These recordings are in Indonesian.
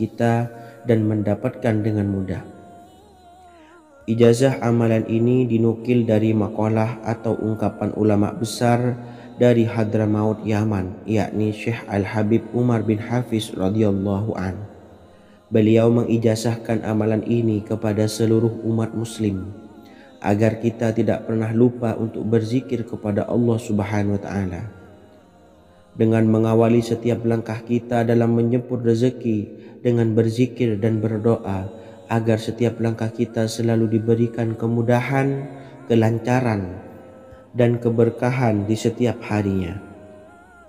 kita dan mendapatkan dengan mudah. Ijazah amalan ini dinukil dari makalah atau ungkapan ulama besar dari Hadramaut Yaman, yakni Syekh Al-Habib Umar bin Hafiz radhiyallahu an. Beliau mengijazahkan amalan ini kepada seluruh umat muslim agar kita tidak pernah lupa untuk berzikir kepada Allah Subhanahu wa taala. Dengan mengawali setiap langkah kita dalam menjemput rezeki dengan berzikir dan berdoa agar setiap langkah kita selalu diberikan kemudahan, kelancaran, dan keberkahan di setiap harinya.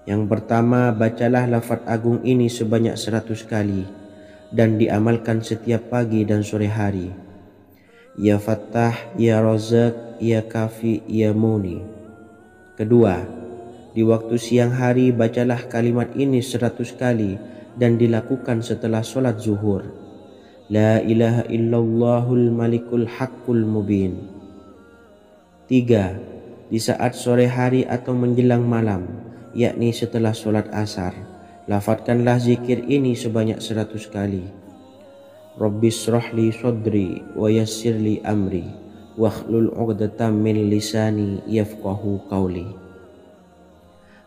Yang pertama, bacalah lafaz agung ini sebanyak 100 kali dan diamalkan setiap pagi dan sore hari. Ya Fattah, Ya Razak, Ya Kafi, Ya Muni. Kedua, di waktu siang hari bacalah kalimat ini 100 kali dan dilakukan setelah sholat zuhur. La ilaha illallahul malikul haqqul mubin. 3. Di saat sore hari atau menjelang malam, yakni setelah sholat asar, lafadzkanlah zikir ini sebanyak 100 kali. Rabbis shrahli sodri wa yassirli amri wakhlul 'uqdatam min lisani yafqahu qawli.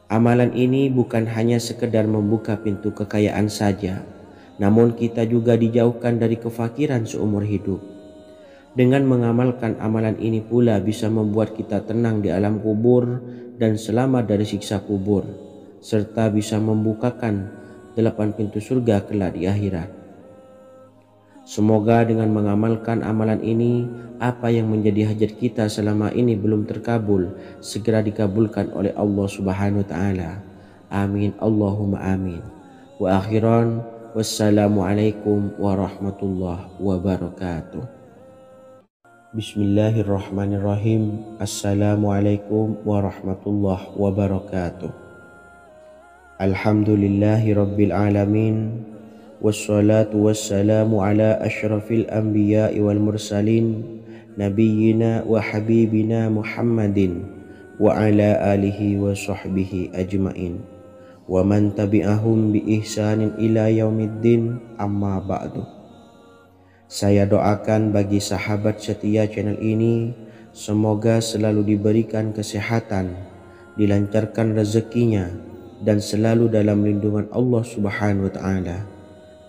Amalan ini bukan hanya sekedar membuka pintu kekayaan saja, namun kita juga dijauhkan dari kefakiran seumur hidup. Dengan mengamalkan amalan ini pula bisa membuat kita tenang di alam kubur dan selamat dari siksa kubur, serta bisa membukakan 8 pintu surga kelak di akhirat. Semoga dengan mengamalkan amalan ini, apa yang menjadi hajat kita selama ini belum terkabul, segera dikabulkan oleh Allah Subhanahu wa taala. Amin Allahumma amin. Wa akhiran, wassalamualaikum warahmatullahi wabarakatuh. Bismillahirrahmanirrahim. Assalamualaikum warahmatullahi wabarakatuh. Alhamdulillahi rabbil alamin. Wassalatu wassalamu ala ashrafil anbiya'i wal mursalin nabiyyina wa habibina Muhammadin wa ala alihi wa sahbihi ajmain wa man tabi'ahum bi ihsanin ila yaumiddin, amma ba'du. Saya doakan bagi sahabat setia channel ini, semoga selalu diberikan kesehatan, dilancarkan rezekinya, dan selalu dalam lindungan Allah Subhanahu wa taala.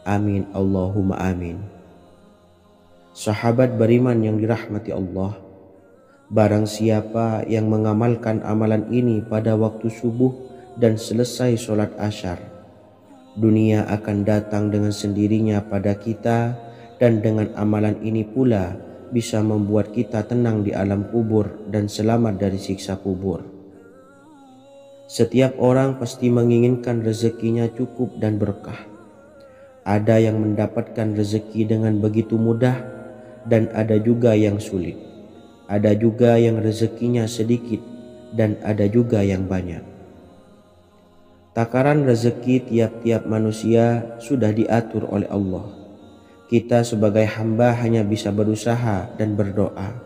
Amin Allahumma amin. Sahabat beriman yang dirahmati Allah, barang siapa yang mengamalkan amalan ini pada waktu subuh dan selesai sholat asyar, dunia akan datang dengan sendirinya pada kita, dan dengan amalan ini pula bisa membuat kita tenang di alam kubur dan selamat dari siksa kubur. Setiap orang pasti menginginkan rezekinya cukup dan berkah. Ada yang mendapatkan rezeki dengan begitu mudah dan ada juga yang sulit. Ada juga yang rezekinya sedikit dan ada juga yang banyak. Takaran rezeki tiap-tiap manusia sudah diatur oleh Allah. Kita sebagai hamba hanya bisa berusaha dan berdoa.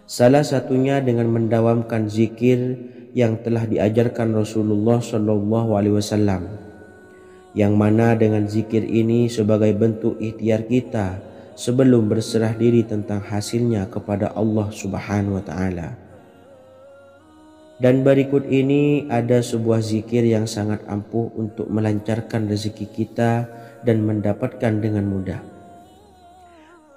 Salah satunya dengan mendawamkan zikir yang telah diajarkan Rasulullah SAW, yang mana dengan zikir ini sebagai bentuk ikhtiar kita sebelum berserah diri tentang hasilnya kepada Allah Subhanahu wa taala. Dan berikut ini ada sebuah zikir yang sangat ampuh untuk melancarkan rezeki kita dan mendapatkan dengan mudah.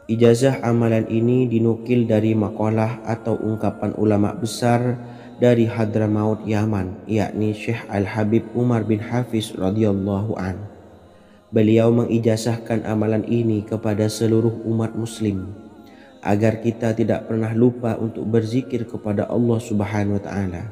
Ijazah amalan ini dinukil dari makalah atau ungkapan ulama besar dari Hadramaut Yaman, yakni Syekh Al-Habib Umar bin Hafiz radhiyallahu an. Beliau mengijazahkan amalan ini kepada seluruh umat muslim agar kita tidak pernah lupa untuk berzikir kepada Allah Subhanahu wa taala.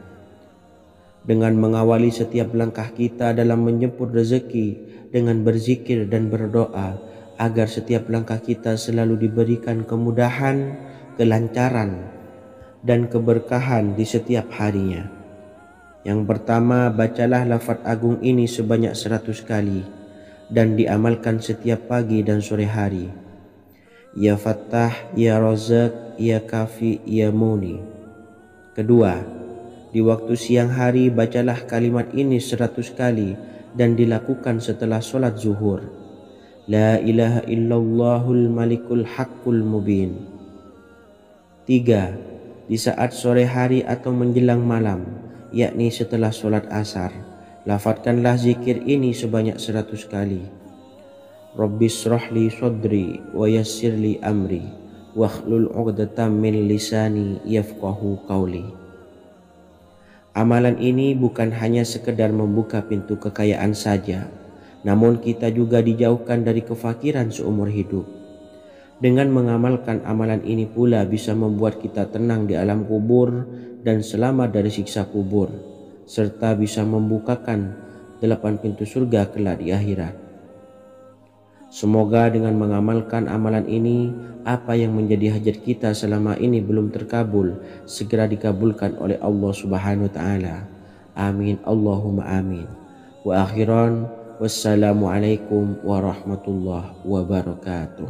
Dengan mengawali setiap langkah kita dalam menjemput rezeki dengan berzikir dan berdoa agar setiap langkah kita selalu diberikan kemudahan, kelancaran, dan keberkahan di setiap harinya. Yang pertama, bacalah lafaz agung ini sebanyak 100 kali dan diamalkan setiap pagi dan sore hari. Ya Fattah, Ya Razak, Ya Kafi, Ya Muni. Kedua, di waktu siang hari bacalah kalimat ini 100 kali dan dilakukan setelah sholat zuhur. La ilaha illallahul malikul haqqul mubin. 3. Di saat sore hari atau menjelang malam, yakni setelah sholat asar, lafadzkanlah zikir ini sebanyak 100 kali. Rabbis shrahli sadri wa yassirli amri wakhlul 'uqdatam min lisani yafqahu qawli. Amalan ini bukan hanya sekedar membuka pintu kekayaan saja, namun kita juga dijauhkan dari kefakiran seumur hidup. Dengan mengamalkan amalan ini pula bisa membuat kita tenang di alam kubur dan selamat dari siksa kubur, serta bisa membukakan 8 pintu surga kelak di akhirat. Semoga dengan mengamalkan amalan ini, apa yang menjadi hajat kita selama ini belum terkabul, segera dikabulkan oleh Allah Subhanahu wa Ta'ala. Amin Allahumma amin. Wa akhiran, wassalamualaikum warahmatullahi wabarakatuh.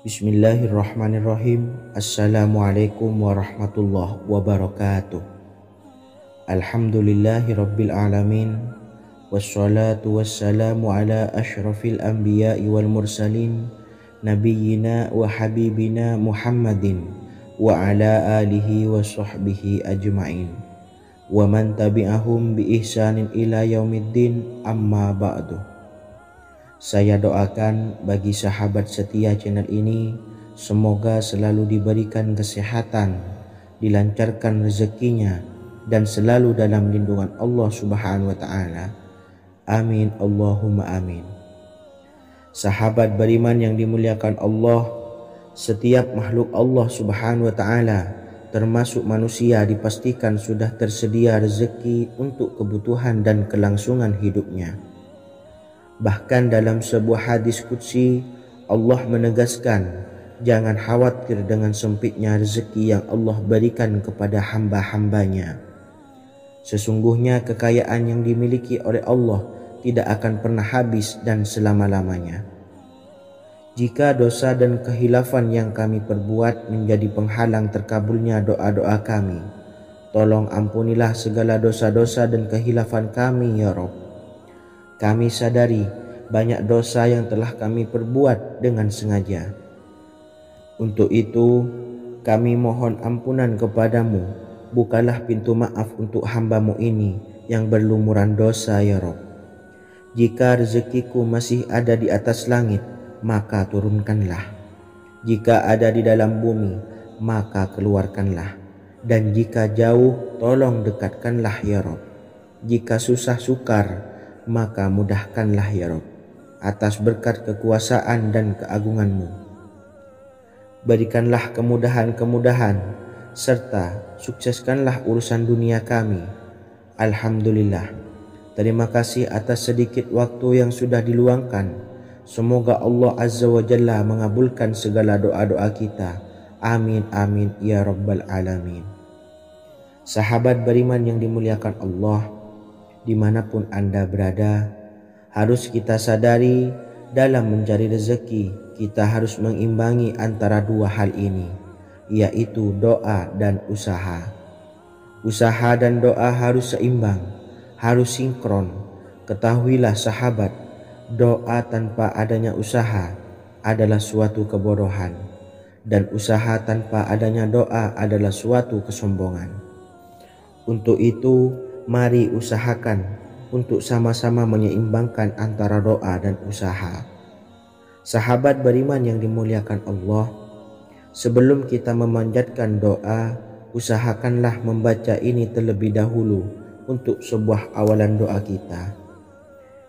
Bismillahirrahmanirrahim. Assalamualaikum warahmatullahi wabarakatuh. Alhamdulillahi rabbil alamin. Wassalatu wassalamu ala ashrafil anbiya'i wal mursalin nabiyyina wa habibina Muhammadin wa ala alihi wa sahbihi ajma'in wa man tabi'ahum bi ihsanin ila yaumiddin, amma ba'du. Saya doakan bagi sahabat setia channel ini, semoga selalu diberikan kesehatan, dilancarkan rezekinya, dan selalu dalam lindungan Allah Subhanahu wa Ta'ala. Amin Allahumma amin. Sahabat beriman yang dimuliakan Allah, setiap makhluk Allah Subhanahu wa Ta'ala termasuk manusia dipastikan sudah tersedia rezeki untuk kebutuhan dan kelangsungan hidupnya. Bahkan dalam sebuah hadis qudsi, Allah menegaskan, jangan khawatir dengan sempitnya rezeki yang Allah berikan kepada hamba-hambanya. Sesungguhnya kekayaan yang dimiliki oleh Allah tidak akan pernah habis dan selama-lamanya. Jika dosa dan kehilafan yang kami perbuat menjadi penghalang terkabulnya doa-doa kami, tolong ampunilah segala dosa-dosa dan kehilafan kami ya Rabb. Kami sadari banyak dosa yang telah kami perbuat dengan sengaja. Untuk itu kami mohon ampunan kepadamu. Bukalah pintu maaf untuk hamba-Mu ini yang berlumuran dosa ya Rabb. Jika rezekiku masih ada di atas langit, maka turunkanlah. Jika ada di dalam bumi, maka keluarkanlah. Dan jika jauh, tolong dekatkanlah ya Rabb. Jika susah sukar, maka mudahkanlah ya Rabb, atas berkat kekuasaan dan keagungan-Mu. Berikanlah kemudahan-kemudahan, serta sukseskanlah urusan dunia kami. Alhamdulillah. Terima kasih atas sedikit waktu yang sudah diluangkan. Semoga Allah Azza wa Jalla mengabulkan segala doa-doa kita. Amin amin ya rabbal alamin. Sahabat beriman yang dimuliakan Allah, dimanapun Anda berada, harus kita sadari dalam mencari rezeki kita harus mengimbangi antara dua hal ini, yaitu doa dan usaha. Usaha dan doa harus seimbang, harus sinkron. Ketahuilah sahabat, doa tanpa adanya usaha adalah suatu kebodohan, dan usaha tanpa adanya doa adalah suatu kesombongan. Untuk itu, mari usahakan untuk sama-sama menyeimbangkan antara doa dan usaha. Sahabat beriman yang dimuliakan Allah, sebelum kita memanjatkan doa, usahakanlah membaca ini terlebih dahulu untuk sebuah awalan doa kita.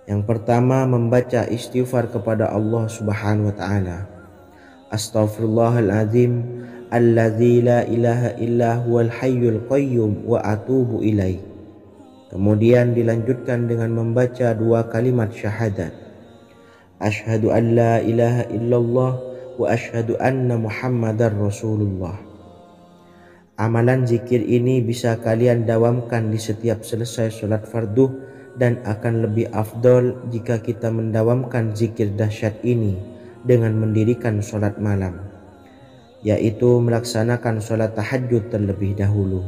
Yang pertama, membaca istighfar kepada Allah Subhanahu wa Ta'ala. Astaghfirullahaladzim alladzi la ilaha illa huwal hayyul qayyum wa atubu ilaih. Kemudian dilanjutkan dengan membaca dua kalimat syahadat. Asyhadu an la ilaha illallah wa asyhadu anna Muhammadar Rasulullah. Amalan zikir ini bisa kalian dawamkan di setiap selesai sholat fardu, dan akan lebih afdol jika kita mendawamkan zikir dahsyat ini dengan mendirikan sholat malam, yaitu melaksanakan sholat tahajud terlebih dahulu.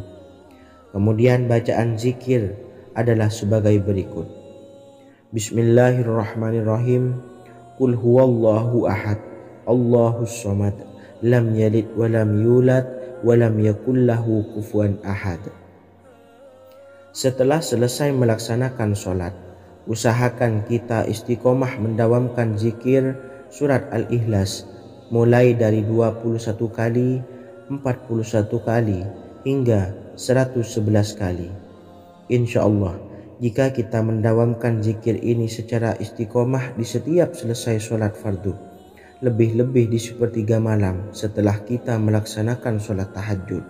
Kemudian bacaan zikir adalah sebagai berikut. Bismillahirrahmanirrahim. Qul huwallahu ahad, Allahus samad, lam yalid wa lam yulad wa lam yakul lahu kufuwan ahad. Setelah selesai melaksanakan sholat, usahakan kita istiqomah mendawamkan zikir surat Al-Ikhlas mulai dari 21 kali, 41 kali, hingga 111 kali. Insya Allah, jika kita mendawamkan zikir ini secara istiqomah di setiap selesai sholat fardu, lebih-lebih di sepertiga malam setelah kita melaksanakan sholat tahajud,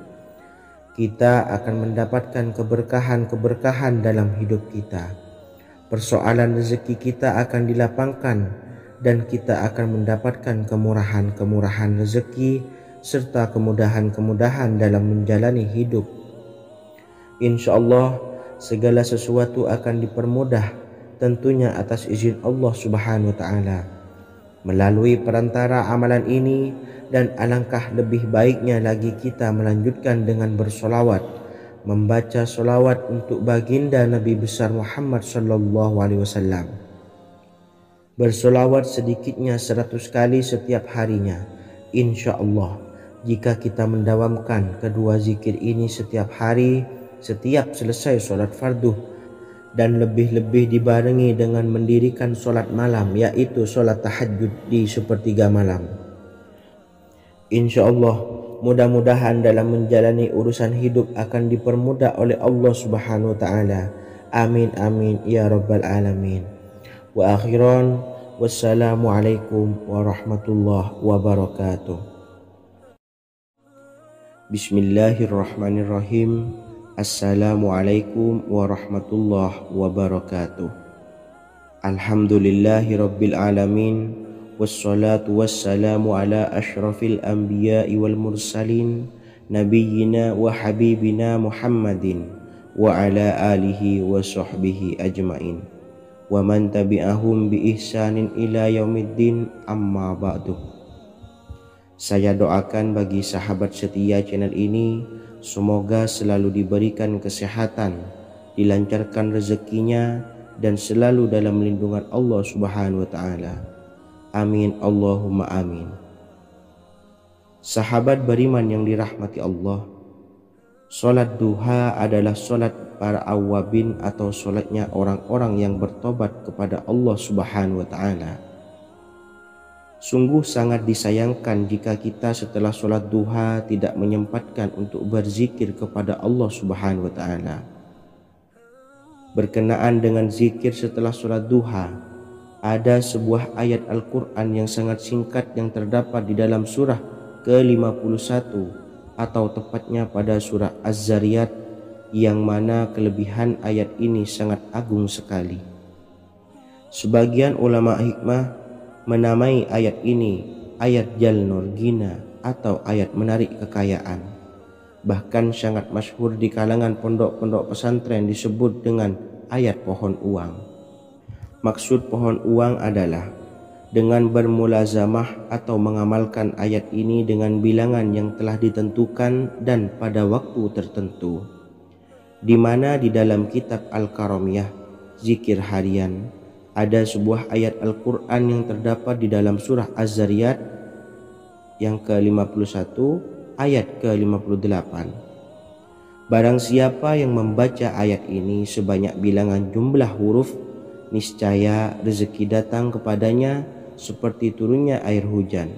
kita akan mendapatkan keberkahan-keberkahan dalam hidup kita. Persoalan rezeki kita akan dilapangkan dan kita akan mendapatkan kemurahan-kemurahan rezeki serta kemudahan-kemudahan dalam menjalani hidup. Insya Allah, segala sesuatu akan dipermudah tentunya atas izin Allah Subhanahu wa Ta'ala. Melalui perantara amalan ini, dan alangkah lebih baiknya lagi kita melanjutkan dengan bersolawat, membaca solawat untuk baginda Nabi besar Muhammad sallallahu alaihi wasallam. Bersolawat sedikitnya 100 kali setiap harinya. Insya Allah, jika kita mendawamkan kedua zikir ini setiap hari, setiap selesai sholat fardu, dan lebih-lebih dibarengi dengan mendirikan sholat malam, yaitu sholat tahajud di sepertiga malam, insya Allah mudah-mudahan dalam menjalani urusan hidup akan dipermudah oleh Allah Subhanahu wa Ta'ala. Amin amin ya rabbal alamin. Wa akhiran, wassalamualaikum warahmatullahi wabarakatuh. Bismillahirrahmanirrahim. Assalamualaikum warahmatullahi wabarakatuh. Alhamdulillahi rabbil alamin, wassalatu wassalamu ala ashrafil anbiya'i wal mursalin, nabiyyina wa habibina Muhammadin wa ala alihi wa sahbihi ajmain, wa man tabi'ahum bi ihsanin ila yaumiddin, amma ba'du. Saya doakan bagi sahabat setia channel ini, semoga selalu diberikan kesehatan, dilancarkan rezekinya, dan selalu dalam lindungan Allah Subhanahu wa Ta'ala. Amin Allahumma amin. Sahabat beriman yang dirahmati Allah, sholat duha adalah sholat para awabin atau sholatnya orang-orang yang bertobat kepada Allah Subhanahu wa Ta'ala. Sungguh sangat disayangkan jika kita setelah sholat duha tidak menyempatkan untuk berzikir kepada Allah Subhanahu wa Ta'ala. Berkenaan dengan zikir setelah sholat duha, ada sebuah ayat Al-Quran yang sangat singkat yang terdapat di dalam surah ke-51 atau tepatnya pada surah Az-Zariyat, yang mana kelebihan ayat ini sangat agung sekali. Sebagian ulama hikmah menamai ayat ini ayat Jalnur Gina atau ayat menarik kekayaan. Bahkan sangat masyhur di kalangan pondok-pondok pesantren disebut dengan ayat pohon uang. Maksud pohon uang adalah dengan bermulazamah atau mengamalkan ayat ini dengan bilangan yang telah ditentukan dan pada waktu tertentu, di mana di dalam kitab Al-Karamiyah zikir harian ada sebuah ayat Al-Quran yang terdapat di dalam surah Az-Zariyat yang ke-51 ayat ke-58. Barang siapa yang membaca ayat ini sebanyak bilangan jumlah huruf, niscaya rezeki datang kepadanya seperti turunnya air hujan.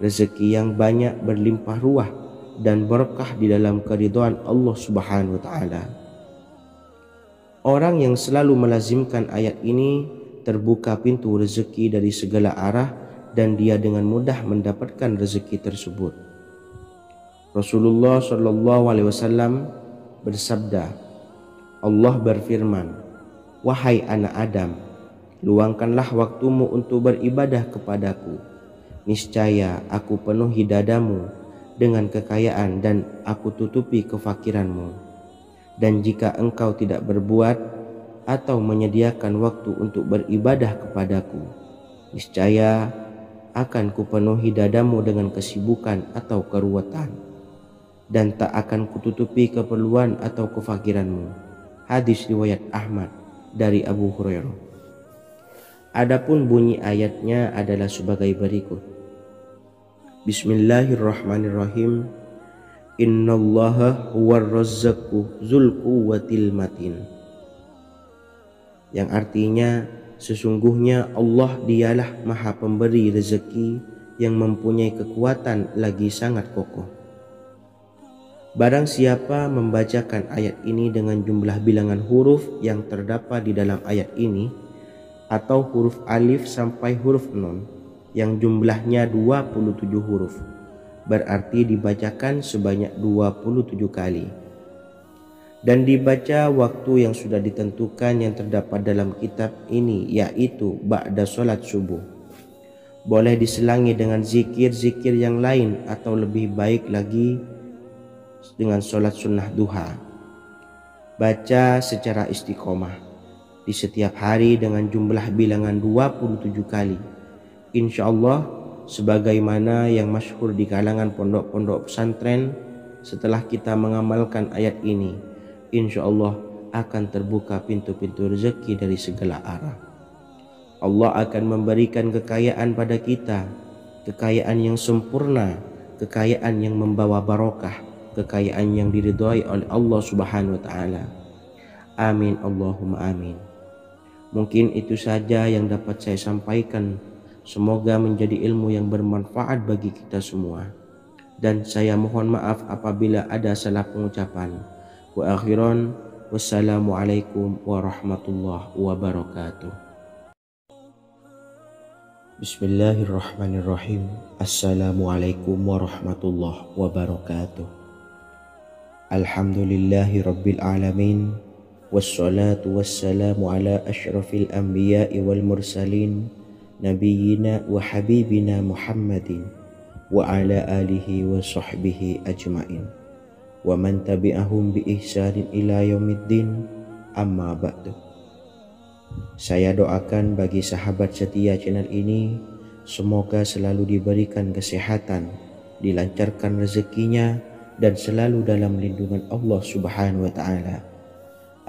Rezeki yang banyak berlimpah ruah dan berkah di dalam keridhaan Allah Subhanahu wa Ta'ala. Orang yang selalu melazimkan ayat ini terbuka pintu rezeki dari segala arah dan dia dengan mudah mendapatkan rezeki tersebut. Rasulullah Shallallahu Alaihi Wasallam bersabda, Allah berfirman, wahai anak Adam, luangkanlah waktumu untuk beribadah kepadaku. Niscaya aku penuhi dadamu dengan kekayaan dan aku tutupi kefakiranmu. Dan jika engkau tidak berbuat atau menyediakan waktu untuk beribadah kepadaku, niscaya akan kupenuhi dadamu dengan kesibukan atau keruwetan, dan tak akan kututupi keperluan atau kefakiranmu. Hadis riwayat Ahmad dari Abu Hurairah. Adapun bunyi ayatnya adalah sebagai berikut. Bismillahirrahmanirrahim. Innallaha huwar razzaqu dzul quwwatil matin. Yang artinya, sesungguhnya Allah dialah Maha Pemberi rezeki yang mempunyai kekuatan lagi sangat kokoh. Barang siapa membacakan ayat ini dengan jumlah bilangan huruf yang terdapat di dalam ayat ini, atau huruf alif sampai huruf nun yang jumlahnya 27 huruf, berarti dibacakan sebanyak 27 kali, dan dibaca waktu yang sudah ditentukan yang terdapat dalam kitab ini, yaitu ba'da sholat subuh. Boleh diselangi dengan zikir-zikir yang lain, atau lebih baik lagi dengan sholat sunnah duha. Baca secara istiqomah di setiap hari dengan jumlah bilangan 27 kali. Insya Allah, sebagaimana yang masyhur di kalangan pondok-pondok pesantren, setelah kita mengamalkan ayat ini, insya Allah akan terbuka pintu-pintu rezeki dari segala arah. Allah akan memberikan kekayaan pada kita, kekayaan yang sempurna, kekayaan yang membawa barokah, kekayaan yang diridhai oleh Allah Subhanahu wa taala. Amin Allahumma amin. Mungkin itu saja yang dapat saya sampaikan. Semoga menjadi ilmu yang bermanfaat bagi kita semua. Dan saya mohon maaf apabila ada salah pengucapan. Wa akhiran, wassalamualaikum warahmatullahi wabarakatuh. Bismillahirrahmanirrahim. Assalamualaikum warahmatullahi wabarakatuh. Alhamdulillahi rabbil alamin. Wassalatu wassalamu ala ashrafil anbiya'i wal mursalin, nabiyyina wa habibina Muhammadin wa ala alihi wa sahbihi ajma'in wa man tabi'ahum bi ihsanin ila yaumiddin, amma ba'du. Saya doakan bagi sahabat setia channel ini, semoga selalu diberikan kesehatan, dilancarkan rezekinya, dan selalu dalam lindungan Allah Subhanahu wa ta'ala.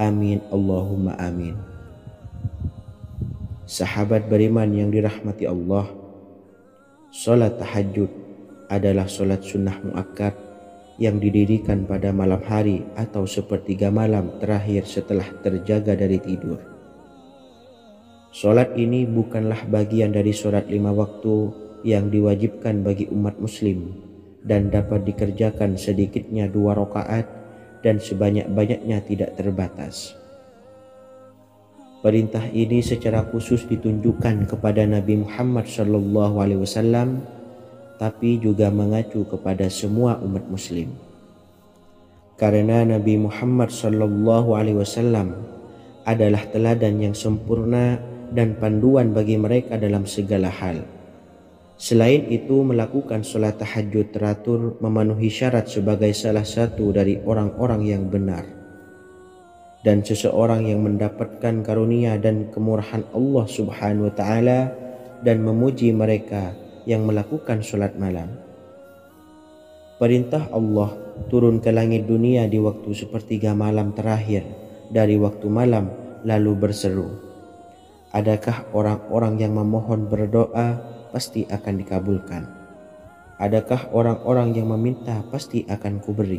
Amin Allahumma amin. Sahabat beriman yang dirahmati Allah, salat tahajud adalah salat sunnah muakkad yang didirikan pada malam hari atau sepertiga malam terakhir setelah terjaga dari tidur. Salat ini bukanlah bagian dari salat 5 waktu yang diwajibkan bagi umat muslim dan dapat dikerjakan sedikitnya 2 rakaat dan sebanyak-banyaknya tidak terbatas. Perintah ini secara khusus ditunjukkan kepada Nabi Muhammad SAW, tapi juga mengacu kepada semua umat muslim. Karena Nabi Muhammad SAW adalah teladan yang sempurna dan panduan bagi mereka dalam segala hal. Selain itu, melakukan sholat tahajud teratur memenuhi syarat sebagai salah satu dari orang-orang yang benar. Dan seseorang yang mendapatkan karunia dan kemurahan Allah Subhanahu wa ta'ala dan memuji mereka yang melakukan sholat malam. Perintah Allah turun ke langit dunia di waktu sepertiga malam terakhir dari waktu malam lalu berseru, adakah orang-orang yang memohon berdoa pasti akan dikabulkan? Adakah orang-orang yang meminta pasti akan kuberi?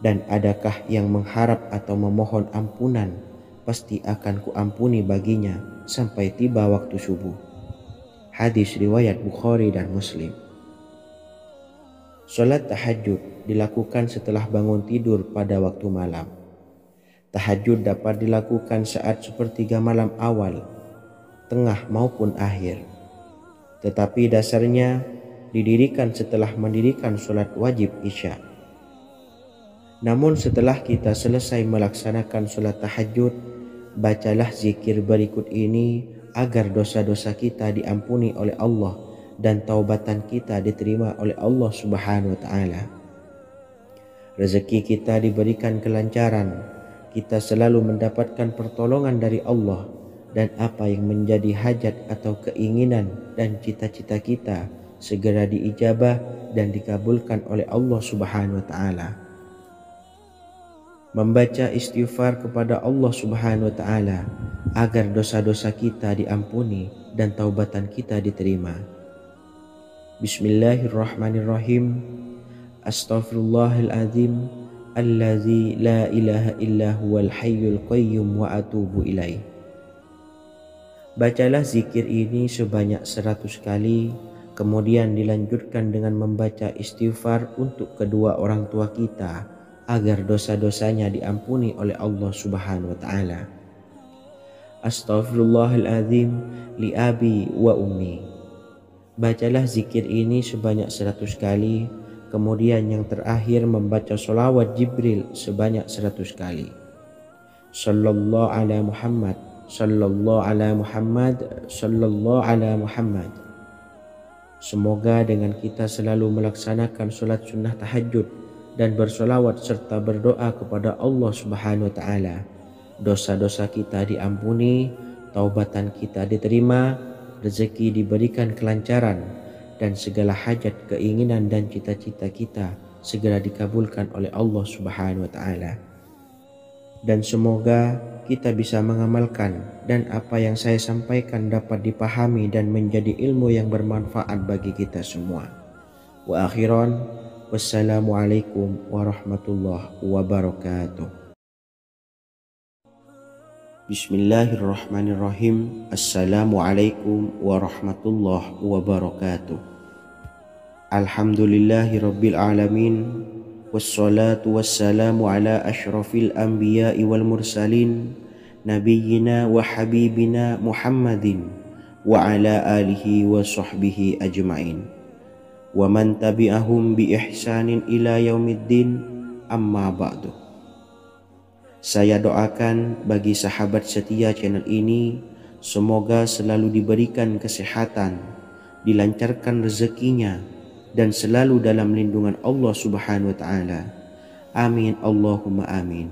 Dan adakah yang mengharap atau memohon ampunan pasti akan kuampuni baginya sampai tiba waktu subuh. Hadis riwayat Bukhari dan Muslim. Salat tahajud dilakukan setelah bangun tidur pada waktu malam. Tahajud dapat dilakukan saat sepertiga malam awal, tengah maupun akhir. Tetapi dasarnya didirikan setelah mendirikan sholat wajib isya. Namun setelah kita selesai melaksanakan sholat tahajud, bacalah zikir berikut ini agar dosa-dosa kita diampuni oleh Allah dan taubatan kita diterima oleh Allah Subhanahu wa ta'ala. Rezeki kita diberikan kelancaran, kita selalu mendapatkan pertolongan dari Allah, dan apa yang menjadi hajat atau keinginan dan cita-cita kita segera diijabah dan dikabulkan oleh Allah Subhanahu wa ta'ala. membaca istighfar kepada Allah Subhanahu wa taala agar dosa-dosa kita diampuni dan taubatan kita diterima. Bismillahirrahmanirrahim. Astaghfirullahaladzim allazi la ilaha illa huwal hayyul qayyum wa atubu ilaih. Bacalah zikir ini sebanyak 100 kali, kemudian dilanjutkan dengan membaca istighfar untuk kedua orang tua kita agar dosa-dosanya diampuni oleh Allah Subhanahu wa taala. Astaghfirullahaladzim li abi wa ummi. Bacalah zikir ini sebanyak 100 kali, kemudian yang terakhir membaca sholawat Jibril sebanyak 100 kali. Sallallahu ala Muhammad, sallallahu ala Muhammad, sallallahu ala Muhammad. Semoga dengan kita selalu melaksanakan sholat sunnah tahajud dan bersolawat serta berdoa kepada Allah Subhanahu wa taala, dosa-dosa kita diampuni, taubatan kita diterima, rezeki diberikan kelancaran, dan segala hajat, keinginan dan cita-cita kita segera dikabulkan oleh Allah Subhanahu wa taala. Dan semoga kita bisa mengamalkan dan apa yang saya sampaikan dapat dipahami dan menjadi ilmu yang bermanfaat bagi kita semua. Wa akhiran, wassalamualaikum warahmatullahi wabarakatuh. Bismillahirrahmanirrahim. Assalamualaikum warahmatullahi wabarakatuh. Alhamdulillahi rabbil alamin. Wassalatu wassalamu ala ashrafil anbiya'i wal mursalin, nabiyyina wa habibina Muhammadin wa ala alihi wa sahbihi ajma'in, wa man tabi'ahum bi ihsanin ila yaumiddin, amma ba'du. Saya doakan bagi sahabat setia channel ini, semoga selalu diberikan kesehatan, dilancarkan rezekinya, dan selalu dalam lindungan Allah Subhanahu wa taala. Amin Allahumma amin.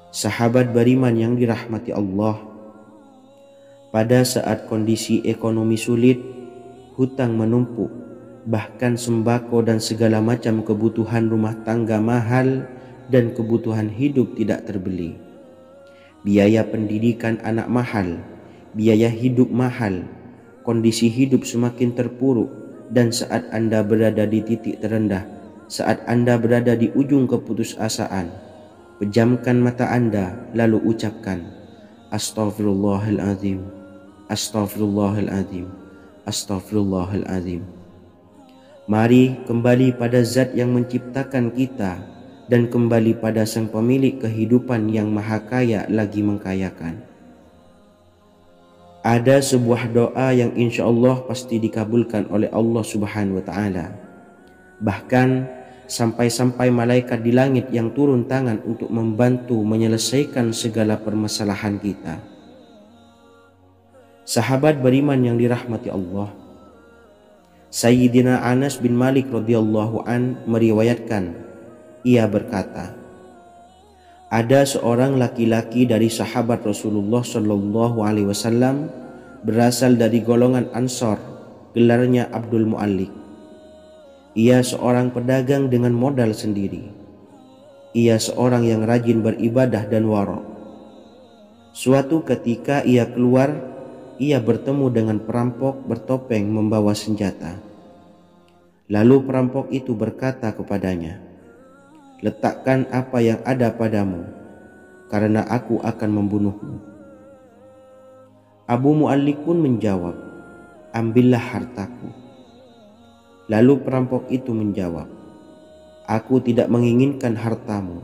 Sahabat beriman yang dirahmati Allah, pada saat kondisi ekonomi sulit, hutang menumpuk, bahkan sembako dan segala macam kebutuhan rumah tangga mahal dan kebutuhan hidup tidak terbeli. Biaya pendidikan anak mahal, biaya hidup mahal, kondisi hidup semakin terpuruk, dan saat Anda berada di titik terendah, saat Anda berada di ujung keputusasaan, pejamkan mata Anda lalu ucapkan Astaghfirullahaladzim, Astaghfirullahaladzim, Astaghfirullahaladzim. Mari kembali pada Zat yang menciptakan kita dan kembali pada Sang Pemilik kehidupan yang maha kaya lagi mengkayakan. Ada sebuah doa yang insya Allah pasti dikabulkan oleh Allah Subhanahu wa taala. Bahkan sampai-sampai malaikat di langit yang turun tangan untuk membantu menyelesaikan segala permasalahan kita. Sahabat beriman yang dirahmati Allah, Sayyidina Anas bin Malik radhiyallahu an meriwayatkan, ia berkata, ada seorang laki-laki dari sahabat Rasulullah Shallallahu Alaihi Wasallam berasal dari golongan Ansor, gelarnya Abdul Mu'allik. Ia seorang pedagang dengan modal sendiri. Ia seorang yang rajin beribadah dan wara'. Suatu ketika ia keluar, ia bertemu dengan perampok bertopeng membawa senjata. Lalu perampok itu berkata kepadanya, letakkan apa yang ada padamu, karena aku akan membunuhmu. Abu Mu'allik pun menjawab, ambillah hartaku. Lalu perampok itu menjawab, aku tidak menginginkan hartamu,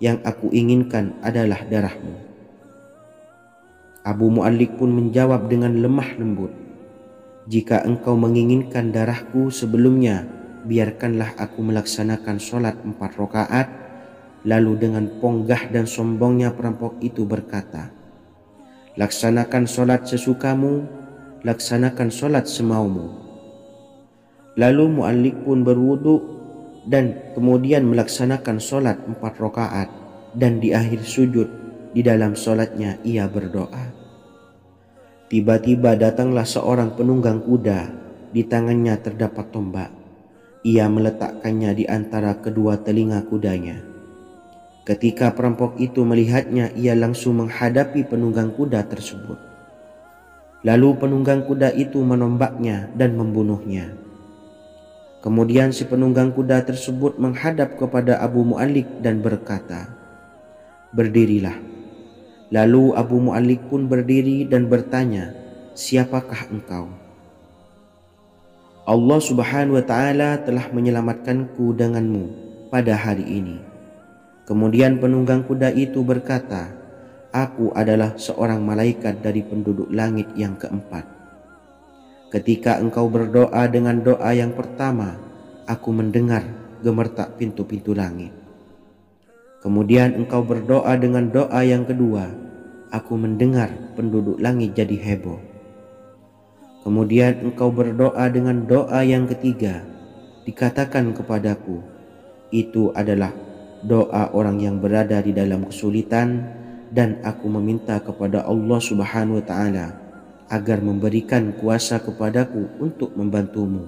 yang aku inginkan adalah darahmu. Abu Mu'allik pun menjawab dengan lemah lembut, jika engkau menginginkan darahku sebelumnya, biarkanlah aku melaksanakan sholat 4 rakaat. Lalu dengan ponggah dan sombongnya perampok itu berkata, laksanakan sholat sesukamu, laksanakan sholat semaumu. Lalu Mu'allik pun berwudu dan kemudian melaksanakan sholat 4 rakaat, dan di akhir sujud di dalam sholatnya ia berdoa. Tiba-tiba datanglah seorang penunggang kuda, di tangannya terdapat tombak. Ia meletakkannya di antara kedua telinga kudanya. Ketika perampok itu melihatnya, ia langsung menghadapi penunggang kuda tersebut. Lalu penunggang kuda itu menombaknya dan membunuhnya. Kemudian si penunggang kuda tersebut menghadap kepada Abu Mu'allik dan berkata, "Berdirilah." Lalu Abu Mu'allik pun berdiri dan bertanya, "Siapakah engkau?" "Allah Subhanahu wa Ta'ala telah menyelamatkanku denganmu pada hari ini." Kemudian penunggang kuda itu berkata, "Aku adalah seorang malaikat dari penduduk langit yang keempat. Ketika engkau berdoa dengan doa yang pertama, aku mendengar gemertak pintu-pintu langit. Kemudian engkau berdoa dengan doa yang kedua, aku mendengar penduduk langit jadi heboh. Kemudian engkau berdoa dengan doa yang ketiga, dikatakan kepadaku, itu adalah doa orang yang berada di dalam kesulitan, dan aku meminta kepada Allah Subhanahu wa Ta'ala agar memberikan kuasa kepadaku untuk membantumu."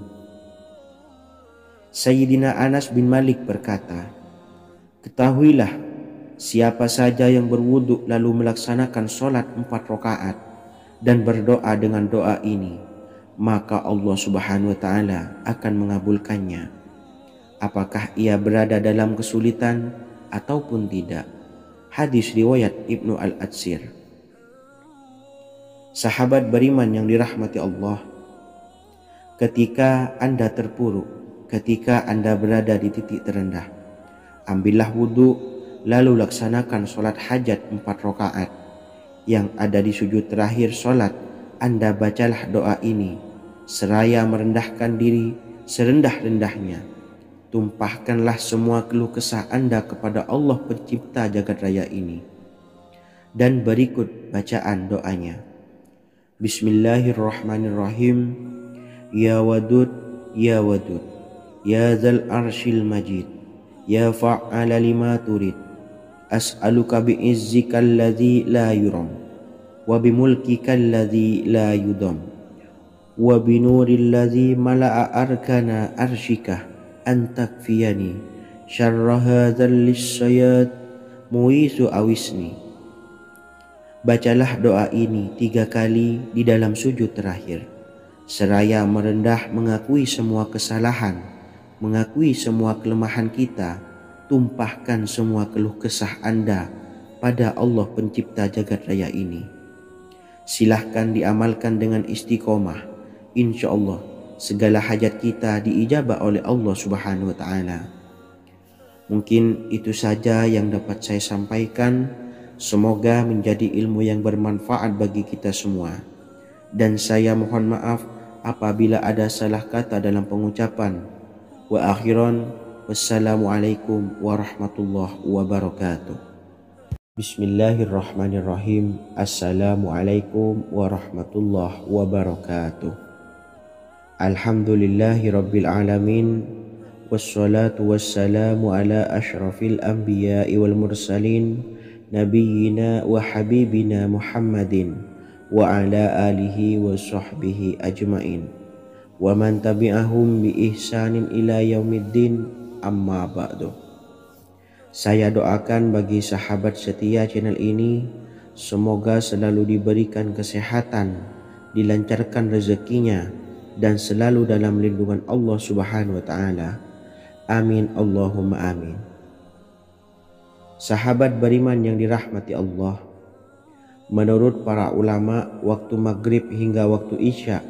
Sayyidina Anas bin Malik berkata, "Ketahuilah, siapa saja yang berwudu lalu melaksanakan sholat 4 rakaat dan berdoa dengan doa ini, maka Allah Subhanahu wa Ta'ala akan mengabulkannya, apakah ia berada dalam kesulitan ataupun tidak." Hadis riwayat Ibnu Al-Atsir. Sahabat beriman yang dirahmati Allah, ketika Anda terpuruk, ketika Anda berada di titik terendah, ambillah wudhu, lalu laksanakan sholat hajat 4 rakaat. Yang ada di sujud terakhir sholat, Anda bacalah doa ini, seraya merendahkan diri serendah-rendahnya. Tumpahkanlah semua keluh kesah Anda kepada Allah pencipta jagat raya ini. Dan berikut bacaan doanya. Bismillahirrahmanirrahim. Ya Wadud, Ya Wadud, Ya Zal Arshil Majid, Ya Fa'ala lima turid, as'aluka bi'izzika alladhi la yuram, wa bimulkika alladhi la yudam, wa binuril ladzi mala'a arkana arshika an takfiyani syarra hadzal lisyayat muisu awisni. Bacalah doa ini 3 kali di dalam sujud terakhir, seraya merendah mengakui semua kesalahan, mengakui semua kelemahan kita. Tumpahkan semua keluh kesah Anda pada Allah pencipta jagat raya ini. Silahkan diamalkan dengan istiqomah. Insya Allah segala hajat kita diijabah oleh Allah Subhanahu wa Ta'ala. Mungkin itu saja yang dapat saya sampaikan. Semoga menjadi ilmu yang bermanfaat bagi kita semua. Dan saya mohon maaf apabila ada salah kata dalam pengucapan. Wa akhiran, wassalamualaikum warahmatullahi wabarakatuh. Bismillahirrahmanirrahim. Assalamualaikum warahmatullahi wabarakatuh. Alhamdulillahi rabbil alamin, wassalatu wassalamu ala ashrafil anbiya'i wal mursalin, nabiyyina wa habibina Muhammadin wa ala alihi wa sahbihi ajmain, wa man tabi'ahum bi ihsanin ila yaumiddin, amma ba'du. Saya doakan bagi sahabat setia channel ini, semoga selalu diberikan kesehatan, dilancarkan rezekinya, dan selalu dalam lindungan Allah Subhanahu wa Ta'ala. Amin Allahumma amin. Sahabat beriman yang dirahmati Allah, menurut para ulama, waktu maghrib hingga waktu isya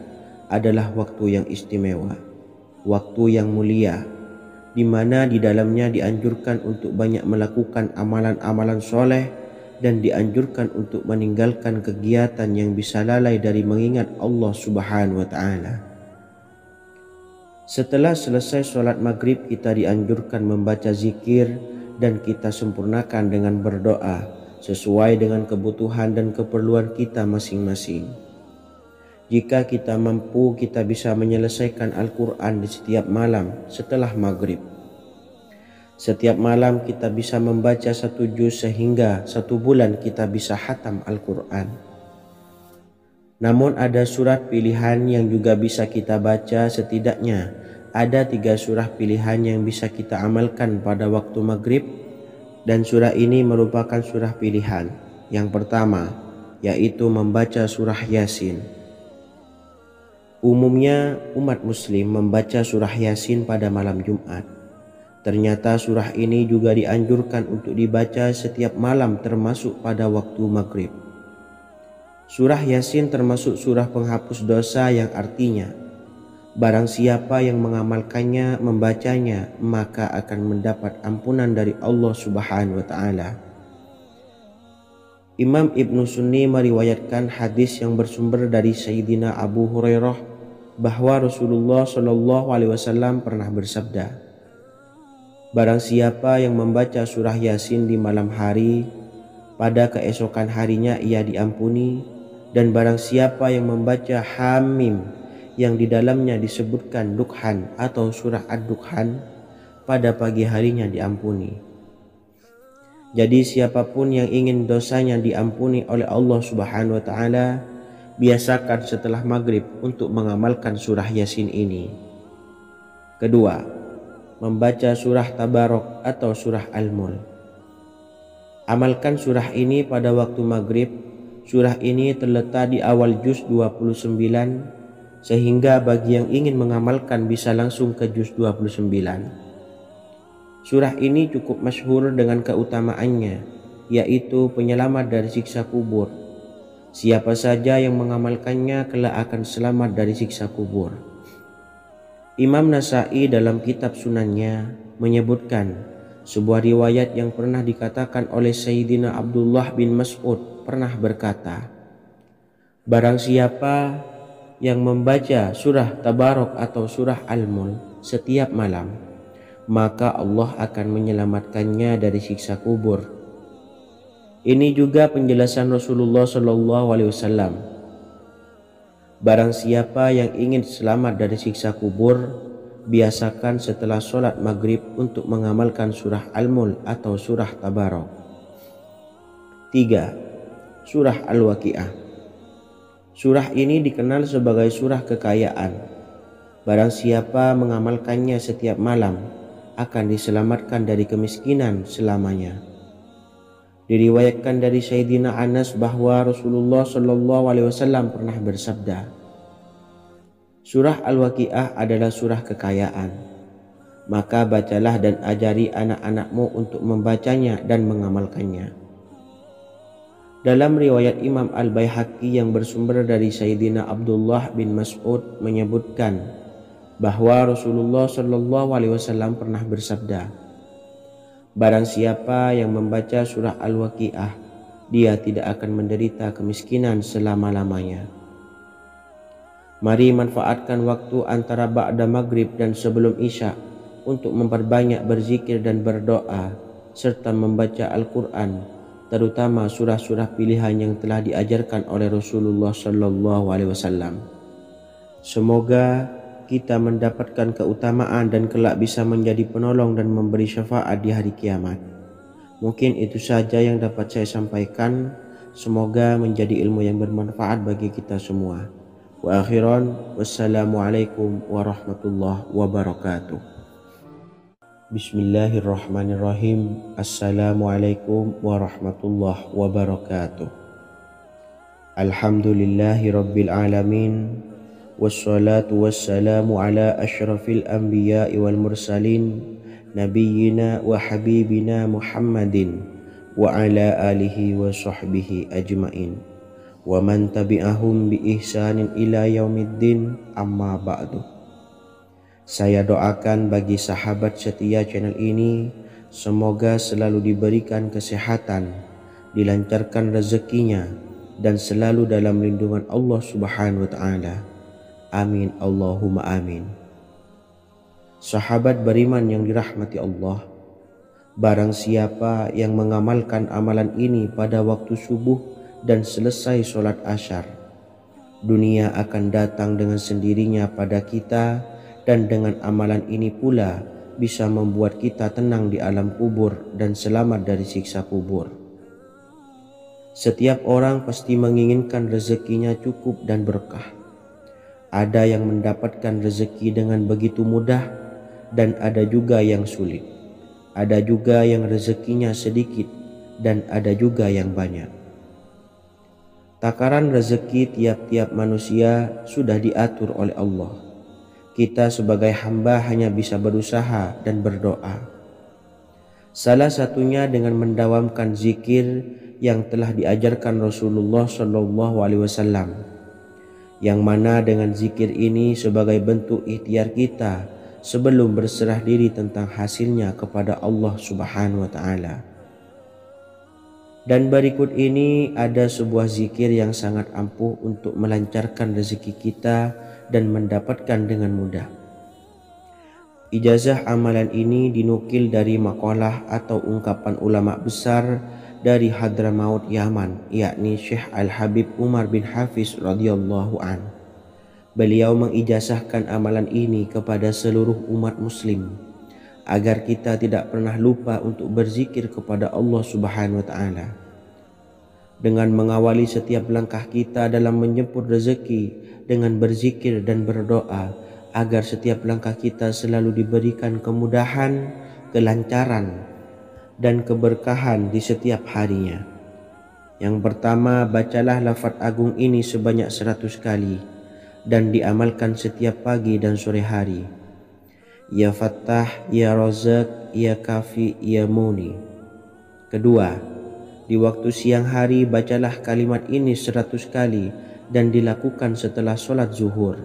adalah waktu yang istimewa, waktu yang mulia, di mana di dalamnya dianjurkan untuk banyak melakukan amalan-amalan soleh dan dianjurkan untuk meninggalkan kegiatan yang bisa lalai dari mengingat Allah Subhanahu wa Ta'ala. Setelah selesai sholat maghrib, kita dianjurkan membaca zikir dan kita sempurnakan dengan berdoa sesuai dengan kebutuhan dan keperluan kita masing-masing. Jika kita mampu, kita bisa menyelesaikan Al-Quran di setiap malam setelah maghrib. Setiap malam kita bisa membaca 1 juz sehingga 1 bulan kita bisa khatam Al-Quran. Namun ada surat pilihan yang juga bisa kita baca. Setidaknya ada 3 surah pilihan yang bisa kita amalkan pada waktu maghrib. Dan surah ini merupakan surah pilihan. Yang pertama, yaitu membaca surah Yasin. Umumnya umat muslim membaca surah Yasin pada malam Jumat. Ternyata surah ini juga dianjurkan untuk dibaca setiap malam termasuk pada waktu maghrib. Surah Yasin termasuk surah penghapus dosa yang artinya barang siapa yang mengamalkannya, membacanya, maka akan mendapat ampunan dari Allah Subhanahu wa Ta'ala. Imam Ibnu Sunni meriwayatkan hadis yang bersumber dari Sayyidina Abu Hurairah bahwa Rasulullah Shallallahu Alaihi Wasallam pernah bersabda, barang siapa yang membaca surah Yasin di malam hari, pada keesokan harinya ia diampuni, dan barang siapa yang membaca Hamim yang di dalamnya disebutkan Dukhan atau surah Ad-Dukhan, pada pagi harinya diampuni. Jadi siapapun yang ingin dosanya diampuni oleh Allah Subhanahu wa Ta'ala, biasakan setelah maghrib untuk mengamalkan surah Yasin ini. Kedua, membaca surah Tabarok atau surah Al-Mulk. Amalkan surah ini pada waktu maghrib. Surah ini terletak di awal juz 29, sehingga bagi yang ingin mengamalkan bisa langsung ke juz 29. Surah ini cukup masyhur dengan keutamaannya, yaitu penyelamat dari siksa kubur. Siapa saja yang mengamalkannya kelak akan selamat dari siksa kubur. Imam Nasa'i dalam kitab Sunannya menyebutkan sebuah riwayat yang pernah dikatakan oleh Sayyidina Abdullah bin Mas'ud pernah berkata, barang siapa yang membaca surah Tabarok atau surah Al-Mulk setiap malam, maka Allah akan menyelamatkannya dari siksa kubur. Ini juga penjelasan Rasulullah Shallallahu Alaihi Wasallam. Barang siapa yang ingin selamat dari siksa kubur, biasakan setelah sholat maghrib untuk mengamalkan surah Al-Mulk atau surah Tabarok. 3. Surah Al-Waqi'ah. Surah ini dikenal sebagai surah kekayaan. Barang siapa mengamalkannya setiap malam akan diselamatkan dari kemiskinan selamanya. Diriwayatkan dari Sayyidina Anas bahwa Rasulullah Shallallahu Alaihi Wasallam pernah bersabda, surah Al-Waqi'ah adalah surah kekayaan. Maka bacalah dan ajari anak-anakmu untuk membacanya dan mengamalkannya. Dalam riwayat Imam Al-Baihaqi yang bersumber dari Sayyidina Abdullah bin Mas'ud menyebutkan bahwa Rasulullah Shallallahu Alaihi Wasallam pernah bersabda, barang siapa yang membaca surah Al-Waqi'ah, dia tidak akan menderita kemiskinan selama-lamanya. Mari manfaatkan waktu antara ba'da maghrib dan sebelum isya untuk memperbanyak berzikir dan berdoa serta membaca Al-Quran, terutama surah-surah pilihan yang telah diajarkan oleh Rasulullah Shallallahu Alaihi Wasallam. Semoga kita mendapatkan keutamaan dan kelak bisa menjadi penolong dan memberi syafaat di hari kiamat. Mungkin itu saja yang dapat saya sampaikan. Semoga menjadi ilmu yang bermanfaat bagi kita semua. Wa akhiran, wassalamualaikum warahmatullahi wabarakatuh. Bismillahirrahmanirrahim. Assalamualaikum warahmatullahi wabarakatuh. Alhamdulillahi rabbil alamin. Wassalatu wassalamu ala ashrafil anbiya'i wal mursalin, nabiyyina wa habibina Muhammadin wa ala alihi wa sahbihi ajmain, wa man tabi'ahum bi ihsanin ila yaumiddin, amma ba'du. Saya doakan bagi sahabat setia channel ini, semoga selalu diberikan kesehatan, dilancarkan rezekinya, dan selalu dalam lindungan Allah Subhanahu wa Ta'ala. Amin Allahumma amin. Sahabat beriman yang dirahmati Allah, barang siapa yang mengamalkan amalan ini pada waktu subuh dan selesai sholat asyar, dunia akan datang dengan sendirinya pada kita, dan dengan amalan ini pula bisa membuat kita tenang di alam kubur dan selamat dari siksa kubur. Setiap orang pasti menginginkan rezekinya cukup dan berkah. Ada yang mendapatkan rezeki dengan begitu mudah dan ada juga yang sulit. Ada juga yang rezekinya sedikit dan ada juga yang banyak. Takaran rezeki tiap-tiap manusia sudah diatur oleh Allah. Kita sebagai hamba hanya bisa berusaha dan berdoa. Salah satunya dengan mendawamkan zikir yang telah diajarkan Rasulullah SAW, yang mana dengan zikir ini sebagai bentuk ikhtiar kita sebelum berserah diri tentang hasilnya kepada Allah Subhanahu wa Ta'ala. Dan berikut ini ada sebuah zikir yang sangat ampuh untuk melancarkan rezeki kita dan mendapatkan dengan mudah. Ijazah amalan ini dinukil dari makalah atau ungkapan ulama besar dari Hadramaut Yaman, yakni Syekh Al-Habib Umar bin Hafiz radhiyallahu an. Beliau mengijazahkan amalan ini kepada seluruh umat muslim agar kita tidak pernah lupa untuk berzikir kepada Allah Subhanahu wa Ta'ala. Dengan mengawali setiap langkah kita dalam menjemput rezeki dengan berzikir dan berdoa agar setiap langkah kita selalu diberikan kemudahan, kelancaran, dan keberkahan di setiap harinya. Yang pertama, bacalah lafaz agung ini sebanyak 100 kali dan diamalkan setiap pagi dan sore hari. Ya Fattah, Ya Razak, Ya Kafi, Ya Muni. Kedua, di waktu siang hari bacalah kalimat ini 100 kali dan dilakukan setelah sholat zuhur.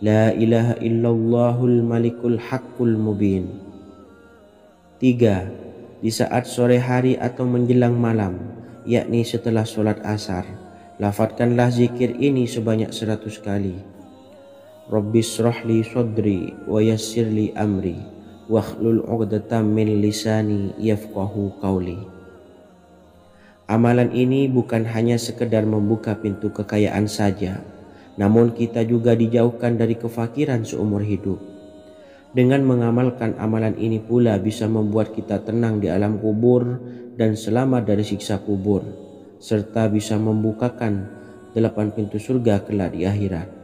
La ilaha illallahul malikul haqqul mubin. Tiga, di saat sore hari atau menjelang malam, yakni setelah sholat asar, lafadzkanlah zikir ini sebanyak 100 kali. Rabbishrahli sodri wa yassirli amri wakhlul 'uqdatam min lisani yafqahu qawli. Amalan ini bukan hanya sekedar membuka pintu kekayaan saja, namun kita juga dijauhkan dari kefakiran seumur hidup. Dengan mengamalkan amalan ini pula bisa membuat kita tenang di alam kubur dan selamat dari siksa kubur, serta bisa membukakan 8 pintu surga kelak di akhirat.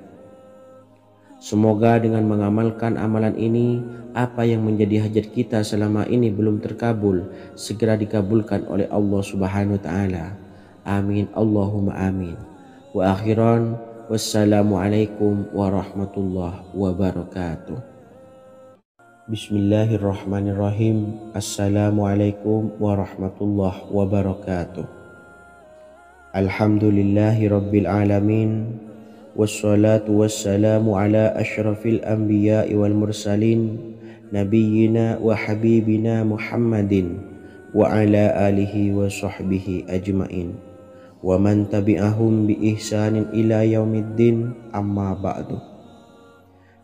Semoga dengan mengamalkan amalan ini, apa yang menjadi hajat kita selama ini belum terkabul, segera dikabulkan oleh Allah Subhanahu wa Ta'ala. Amin, Allahumma amin. Wa akhiran, wassalamualaikum warahmatullahi wabarakatuh. Bismillahirrahmanirrahim. Assalamualaikum warahmatullahi wabarakatuh. Alhamdulillahi rabbil alamin. Wassalatu wassalamu ala ashrafil anbiya'i wal mursalin nabiyyina wa habibina Muhammadin wa ala alihi wa sahbihi ajmain wa man tabi'ahum bi ihsanin ila yaumiddin, amma ba'du.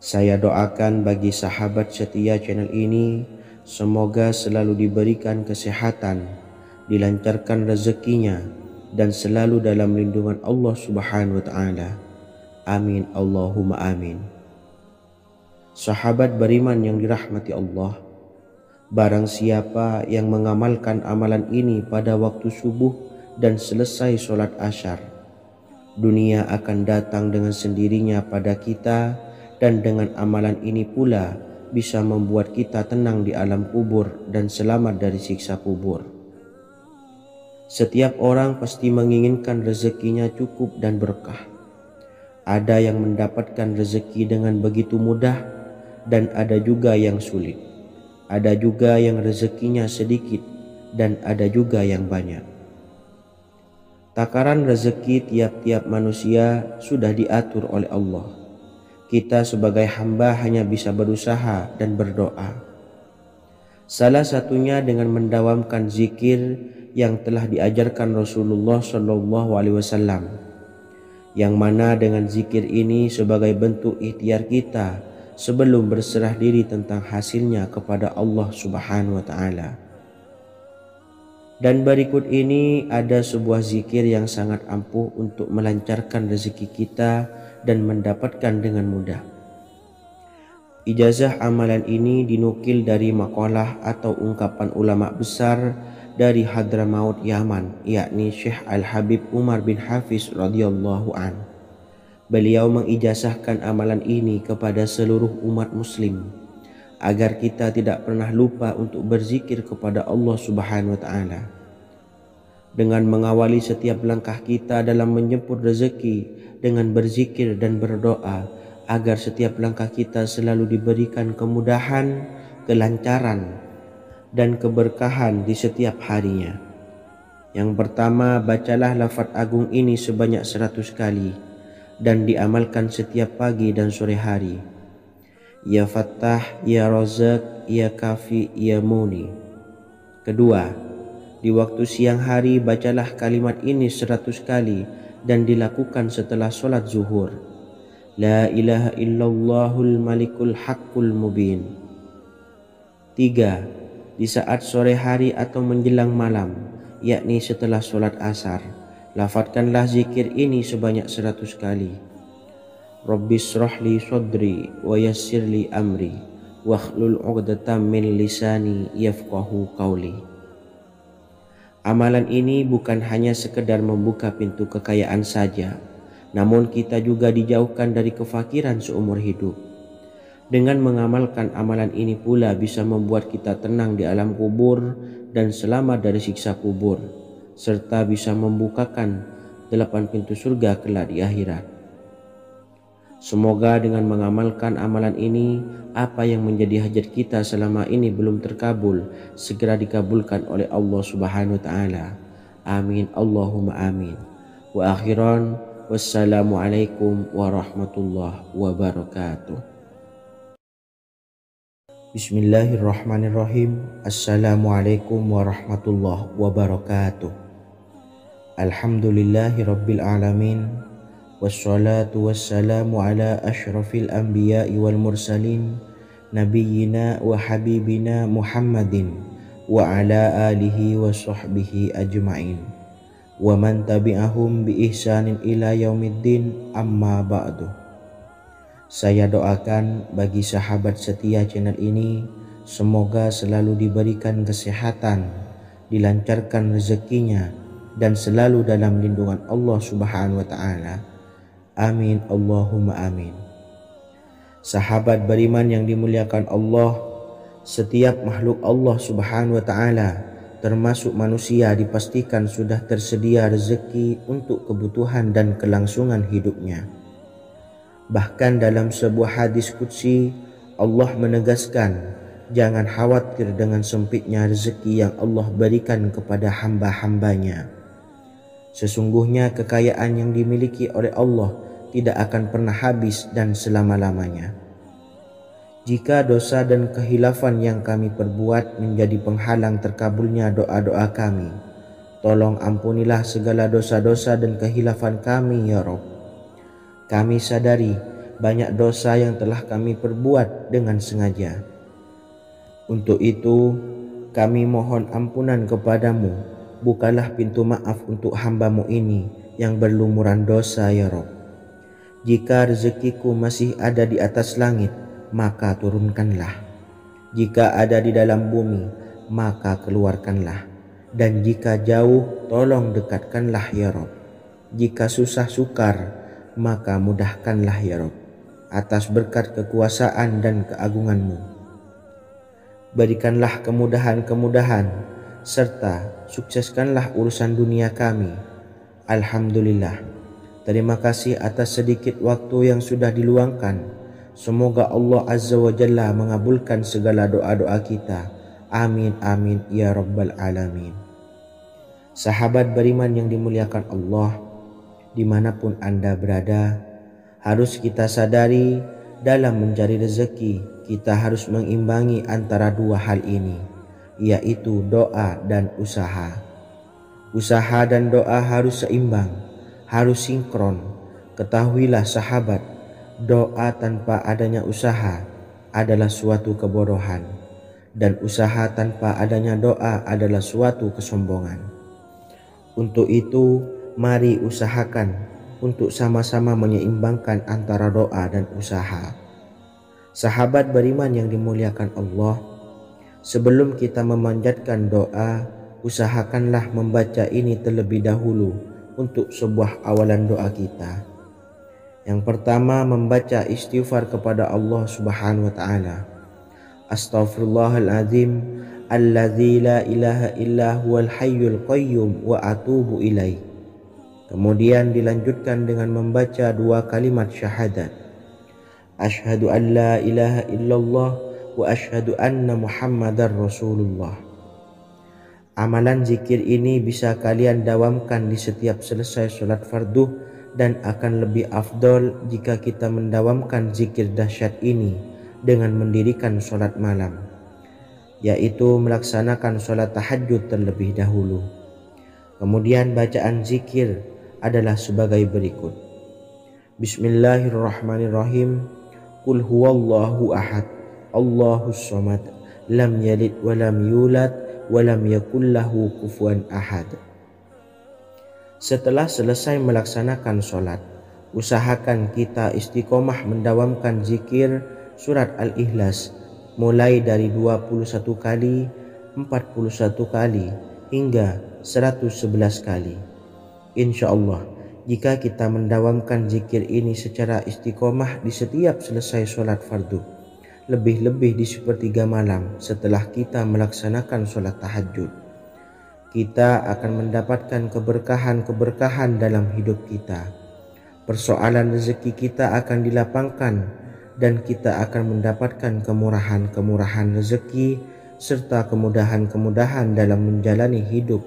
Saya doakan bagi sahabat setia channel ini, semoga selalu diberikan kesehatan, dilancarkan rezekinya, dan selalu dalam lindungan Allah Subhanahu wa Ta'ala. Amin, Allahumma amin. Sahabat beriman yang dirahmati Allah, barang siapa yang mengamalkan amalan ini pada waktu subuh dan selesai sholat asyar, dunia akan datang dengan sendirinya pada kita, dan dengan amalan ini pula bisa membuat kita tenang di alam kubur dan selamat dari siksa kubur. Setiap orang pasti menginginkan rezekinya cukup dan berkah. Ada yang mendapatkan rezeki dengan begitu mudah dan ada juga yang sulit. Ada juga yang rezekinya sedikit dan ada juga yang banyak. Takaran rezeki tiap-tiap manusia sudah diatur oleh Allah. Kita sebagai hamba hanya bisa berusaha dan berdoa. Salah satunya dengan mendawamkan zikir yang telah diajarkan Rasulullah SAW, yang mana dengan zikir ini sebagai bentuk ikhtiar kita sebelum berserah diri tentang hasilnya kepada Allah Subhanahu wa Ta'ala. Dan berikut ini ada sebuah zikir yang sangat ampuh untuk melancarkan rezeki kita dan mendapatkan dengan mudah. Ijazah amalan ini dinukil dari makalah atau ungkapan ulama besar dari Hadramaut Yaman, yakni Syekh Al-Habib Umar bin Hafiz radhiyallahu an. Beliau mengijazahkan amalan ini kepada seluruh umat muslim agar kita tidak pernah lupa untuk berzikir kepada Allah Subhanahu wa taala. Dengan mengawali setiap langkah kita dalam menjemput rezeki dengan berzikir dan berdoa agar setiap langkah kita selalu diberikan kemudahan, kelancaran, dan keberkahan di setiap harinya. Yang pertama, bacalah lafaz agung ini sebanyak 100 kali dan diamalkan setiap pagi dan sore hari. Ya Fattah, Ya Razak, Ya Kafi, Ya Muni. Kedua, di waktu siang hari bacalah kalimat ini 100 kali dan dilakukan setelah sholat zuhur. La ilaha illallahul malikul haqqul mubin. 3. Di saat sore hari atau menjelang malam, yakni setelah sholat asar, lafadzkanlah zikir ini sebanyak 100 kali. Rabbishrahli sodri wa yassirli amri wakhlul 'uqdatam min lisani yafqahu qawli. Amalan ini bukan hanya sekedar membuka pintu kekayaan saja, namun kita juga dijauhkan dari kefakiran seumur hidup. Dengan mengamalkan amalan ini pula bisa membuat kita tenang di alam kubur dan selamat dari siksa kubur, serta bisa membukakan 8 pintu surga kelak di akhirat. Semoga dengan mengamalkan amalan ini, apa yang menjadi hajat kita selama ini belum terkabul, segera dikabulkan oleh Allah Subhanahu wa taala. Amin Allahumma amin. Wa akhiran, wassalamualaikum warahmatullahi wabarakatuh. Bismillahirrahmanirrahim. Assalamualaikum warahmatullahi wabarakatuh. Alhamdulillahi rabbil alamin. Wassalatu wassalamu ala ashrafil anbiya'i wal mursalin nabiyyina wa habibina Muhammadin wa ala alihi wa sahbihi ajma'in wa man tabi'ahum bi ihsanin ila yaumiddin, amma ba'du. Saya doakan bagi sahabat setia channel ini, semoga selalu diberikan kesehatan, dilancarkan rezekinya, dan selalu dalam lindungan Allah Subhanahu wa ta'ala. Amin Allahumma amin. Sahabat beriman yang dimuliakan Allah, setiap makhluk Allah Subhanahu wa taala termasuk manusia dipastikan sudah tersedia rezeki untuk kebutuhan dan kelangsungan hidupnya. Bahkan dalam sebuah hadis qudsi, Allah menegaskan, jangan khawatir dengan sempitnya rezeki yang Allah berikan kepada hamba-hambanya. Sesungguhnya kekayaan yang dimiliki oleh Allah tidak akan pernah habis dan selama-lamanya. Jika dosa dan kehilafan yang kami perbuat menjadi penghalang terkabulnya doa-doa kami, tolong ampunilah segala dosa-dosa dan kehilafan kami ya Rabb. Kami sadari banyak dosa yang telah kami perbuat dengan sengaja. Untuk itu kami mohon ampunan kepadamu. Bukalah pintu maaf untuk hamba-Mu ini yang berlumuran dosa ya Rabb. Jika rezekiku masih ada di atas langit, maka turunkanlah. Jika ada di dalam bumi, maka keluarkanlah. Dan jika jauh, tolong dekatkanlah ya Rabb. Jika susah sukar, maka mudahkanlah ya Rabb, atas berkat kekuasaan dan keagungan-Mu. Berikanlah kemudahan-kemudahan, serta sukseskanlah urusan dunia kami. Alhamdulillah. Terima kasih atas sedikit waktu yang sudah diluangkan. Semoga Allah Azza wa Jalla mengabulkan segala doa-doa kita. Amin amin ya rabbal alamin. Sahabat beriman yang dimuliakan Allah, dimanapun Anda berada, harus kita sadari dalam mencari rezeki kita harus mengimbangi antara dua hal ini, yaitu doa dan usaha. Usaha dan doa harus seimbang, harus sinkron. Ketahuilah sahabat, doa tanpa adanya usaha adalah suatu kebodohan, dan usaha tanpa adanya doa adalah suatu kesombongan. Untuk itu, mari usahakan untuk sama-sama menyeimbangkan antara doa dan usaha. Sahabat beriman yang dimuliakan Allah, sebelum kita memanjatkan doa, usahakanlah membaca ini terlebih dahulu untuk sebuah awalan doa kita. Yang pertama, membaca istighfar kepada Allah Subhanahu wa taala. Astaghfirullahaladzim alladzi la ilaha illa huwal hayyul qayyum wa atubu ilaih. Kemudian dilanjutkan dengan membaca 2 kalimat syahadat. Asyhadu an la ilaha illallah wa asyhadu anna Muhammadar Rasulullah. Amalan zikir ini bisa kalian dawamkan di setiap selesai sholat fardu dan akan lebih afdol jika kita mendawamkan zikir dahsyat ini dengan mendirikan sholat malam, yaitu melaksanakan sholat tahajud terlebih dahulu. Kemudian bacaan zikir adalah sebagai berikut. Bismillahirrahmanirrahim. Qul huwallahu ahad, Allahus samad, lam yalid wa lam yulad wa lam yakul lahu kufuwan ahad. Setelah selesai melaksanakan sholat, usahakan kita istiqomah mendawamkan zikir surat Al-Ikhlas mulai dari 21 kali, 41 kali, hingga 111 kali. Insya Allah, jika kita mendawamkan zikir ini secara istiqomah di setiap selesai sholat fardu, lebih-lebih di sepertiga malam setelah kita melaksanakan sholat tahajud, kita akan mendapatkan keberkahan-keberkahan dalam hidup kita. Persoalan rezeki kita akan dilapangkan dan kita akan mendapatkan kemurahan-kemurahan rezeki serta kemudahan-kemudahan dalam menjalani hidup.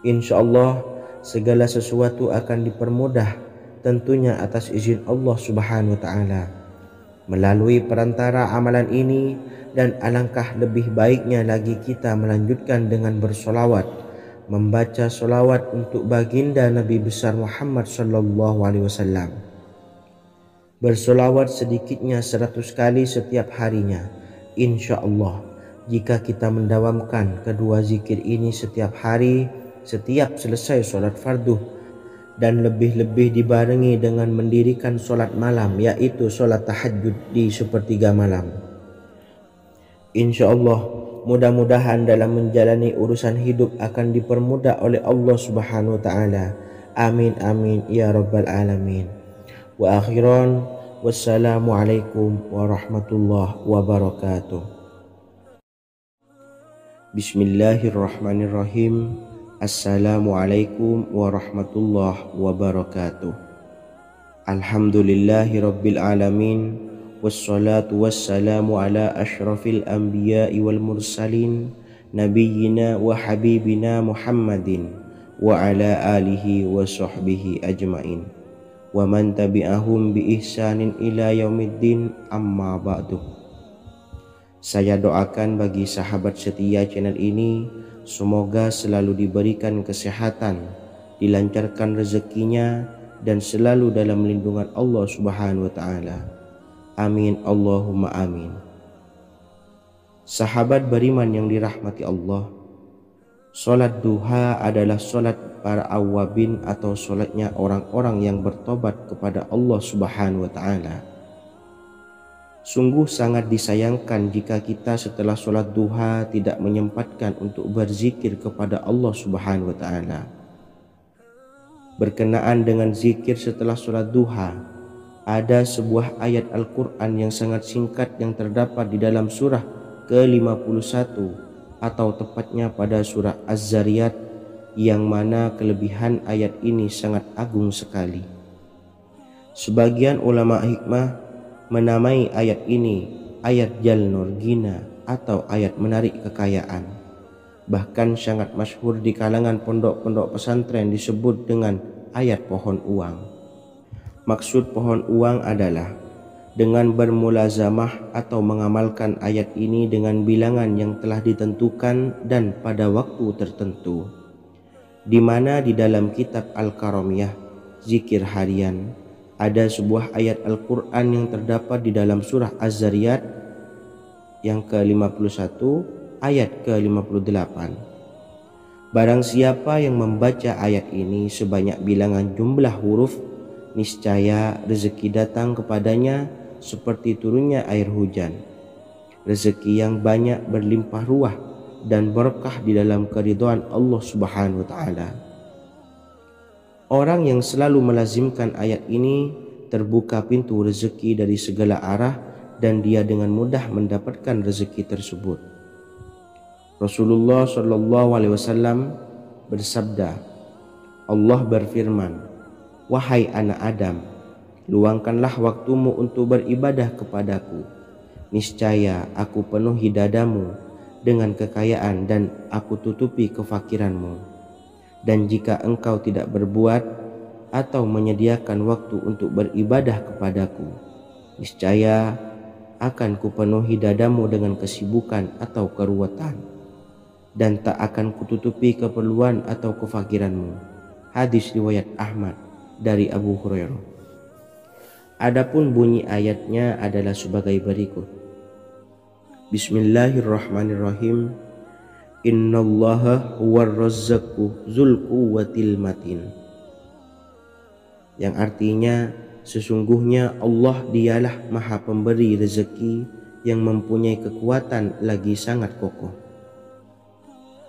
Insya Allah, segala sesuatu akan dipermudah, tentunya atas izin Allah Subhanahu wa Ta'ala, melalui perantara amalan ini. Dan alangkah lebih baiknya lagi kita melanjutkan dengan bersolawat, membaca solawat untuk baginda Nabi besar Muhammad sallallahu alaihi wasallam. Bersolawat sedikitnya 100 kali setiap harinya. Insya Allah, jika kita mendawamkan kedua zikir ini setiap hari, setiap selesai sholat fardu, dan lebih-lebih dibarengi dengan mendirikan sholat malam, yaitu sholat tahajud di sepertiga malam, insya Allah mudah-mudahan dalam menjalani urusan hidup akan dipermudah oleh Allah Subhanahu wa Ta'ala. Amin amin ya rabbal alamin. Wa akhiran, wassalamualaikum warahmatullahi wabarakatuh. Bismillahirrahmanirrahim. Assalamualaikum warahmatullahi wabarakatuh. Alhamdulillahi rabbil alamin. Wassalatu wassalamu ala ashrafil anbiya'i wal mursalin, nabiyyina wa habibina Muhammadin wa ala alihi wa sahbihi ajmain wa man tabi'ahum bi ihsanin ila yaumiddin, amma ba'du. Saya doakan bagi sahabat setia channel ini, semoga selalu diberikan kesehatan, dilancarkan rezekinya, dan selalu dalam lindungan Allah Subhanahu wa Ta'ala. Amin Allahumma amin. Sahabat beriman yang dirahmati Allah, sholat duha adalah sholat para awabin atau sholatnya orang-orang yang bertobat kepada Allah Subhanahu wa Ta'ala. Sungguh sangat disayangkan jika kita setelah sholat duha tidak menyempatkan untuk berzikir kepada Allah Subhanahu wa Ta'ala. Berkenaan dengan zikir setelah sholat duha, ada sebuah ayat Al-Quran yang sangat singkat yang terdapat di dalam surah ke-51 atau tepatnya pada surah Az-Zariyat, yang mana kelebihan ayat ini sangat agung sekali. Sebagian ulama hikmah menamai ayat ini ayat Jalnur Gina atau ayat menarik kekayaan. Bahkan sangat masyhur di kalangan pondok-pondok pesantren disebut dengan ayat pohon uang. Maksud pohon uang adalah dengan bermulazamah atau mengamalkan ayat ini dengan bilangan yang telah ditentukan dan pada waktu tertentu, di mana di dalam kitab Al-Karamiyah zikir harian ada sebuah ayat Al-Quran yang terdapat di dalam surah Az-Zariyat yang ke-51 ayat ke-58. Barang siapa yang membaca ayat ini sebanyak bilangan jumlah huruf, niscaya rezeki datang kepadanya seperti turunnya air hujan. Rezeki yang banyak berlimpah ruah dan berkah di dalam keridhaan Allah Subhanahu wa Ta'ala. Orang yang selalu melazimkan ayat ini terbuka pintu rezeki dari segala arah dan dia dengan mudah mendapatkan rezeki tersebut. Rasulullah Shallallahu Alaihi Wasallam bersabda, Allah berfirman, wahai anak Adam, luangkanlah waktumu untuk beribadah kepadaku. Niscaya aku penuhi dadamu dengan kekayaan dan aku tutupi kefakiranmu. Dan jika engkau tidak berbuat atau menyediakan waktu untuk beribadah kepadaku, niscaya akan kupenuhi dadamu dengan kesibukan atau keruwetan, dan tak akan kututupi keperluan atau kefakiranmu. Hadis riwayat Ahmad dari Abu Hurairah. Adapun bunyi ayatnya adalah sebagai berikut. Bismillahirrahmanirrahim. Innallaha huwar razzaqu dzul quwwatil matin. Yang artinya, sesungguhnya Allah dialah maha pemberi rezeki yang mempunyai kekuatan lagi sangat kokoh.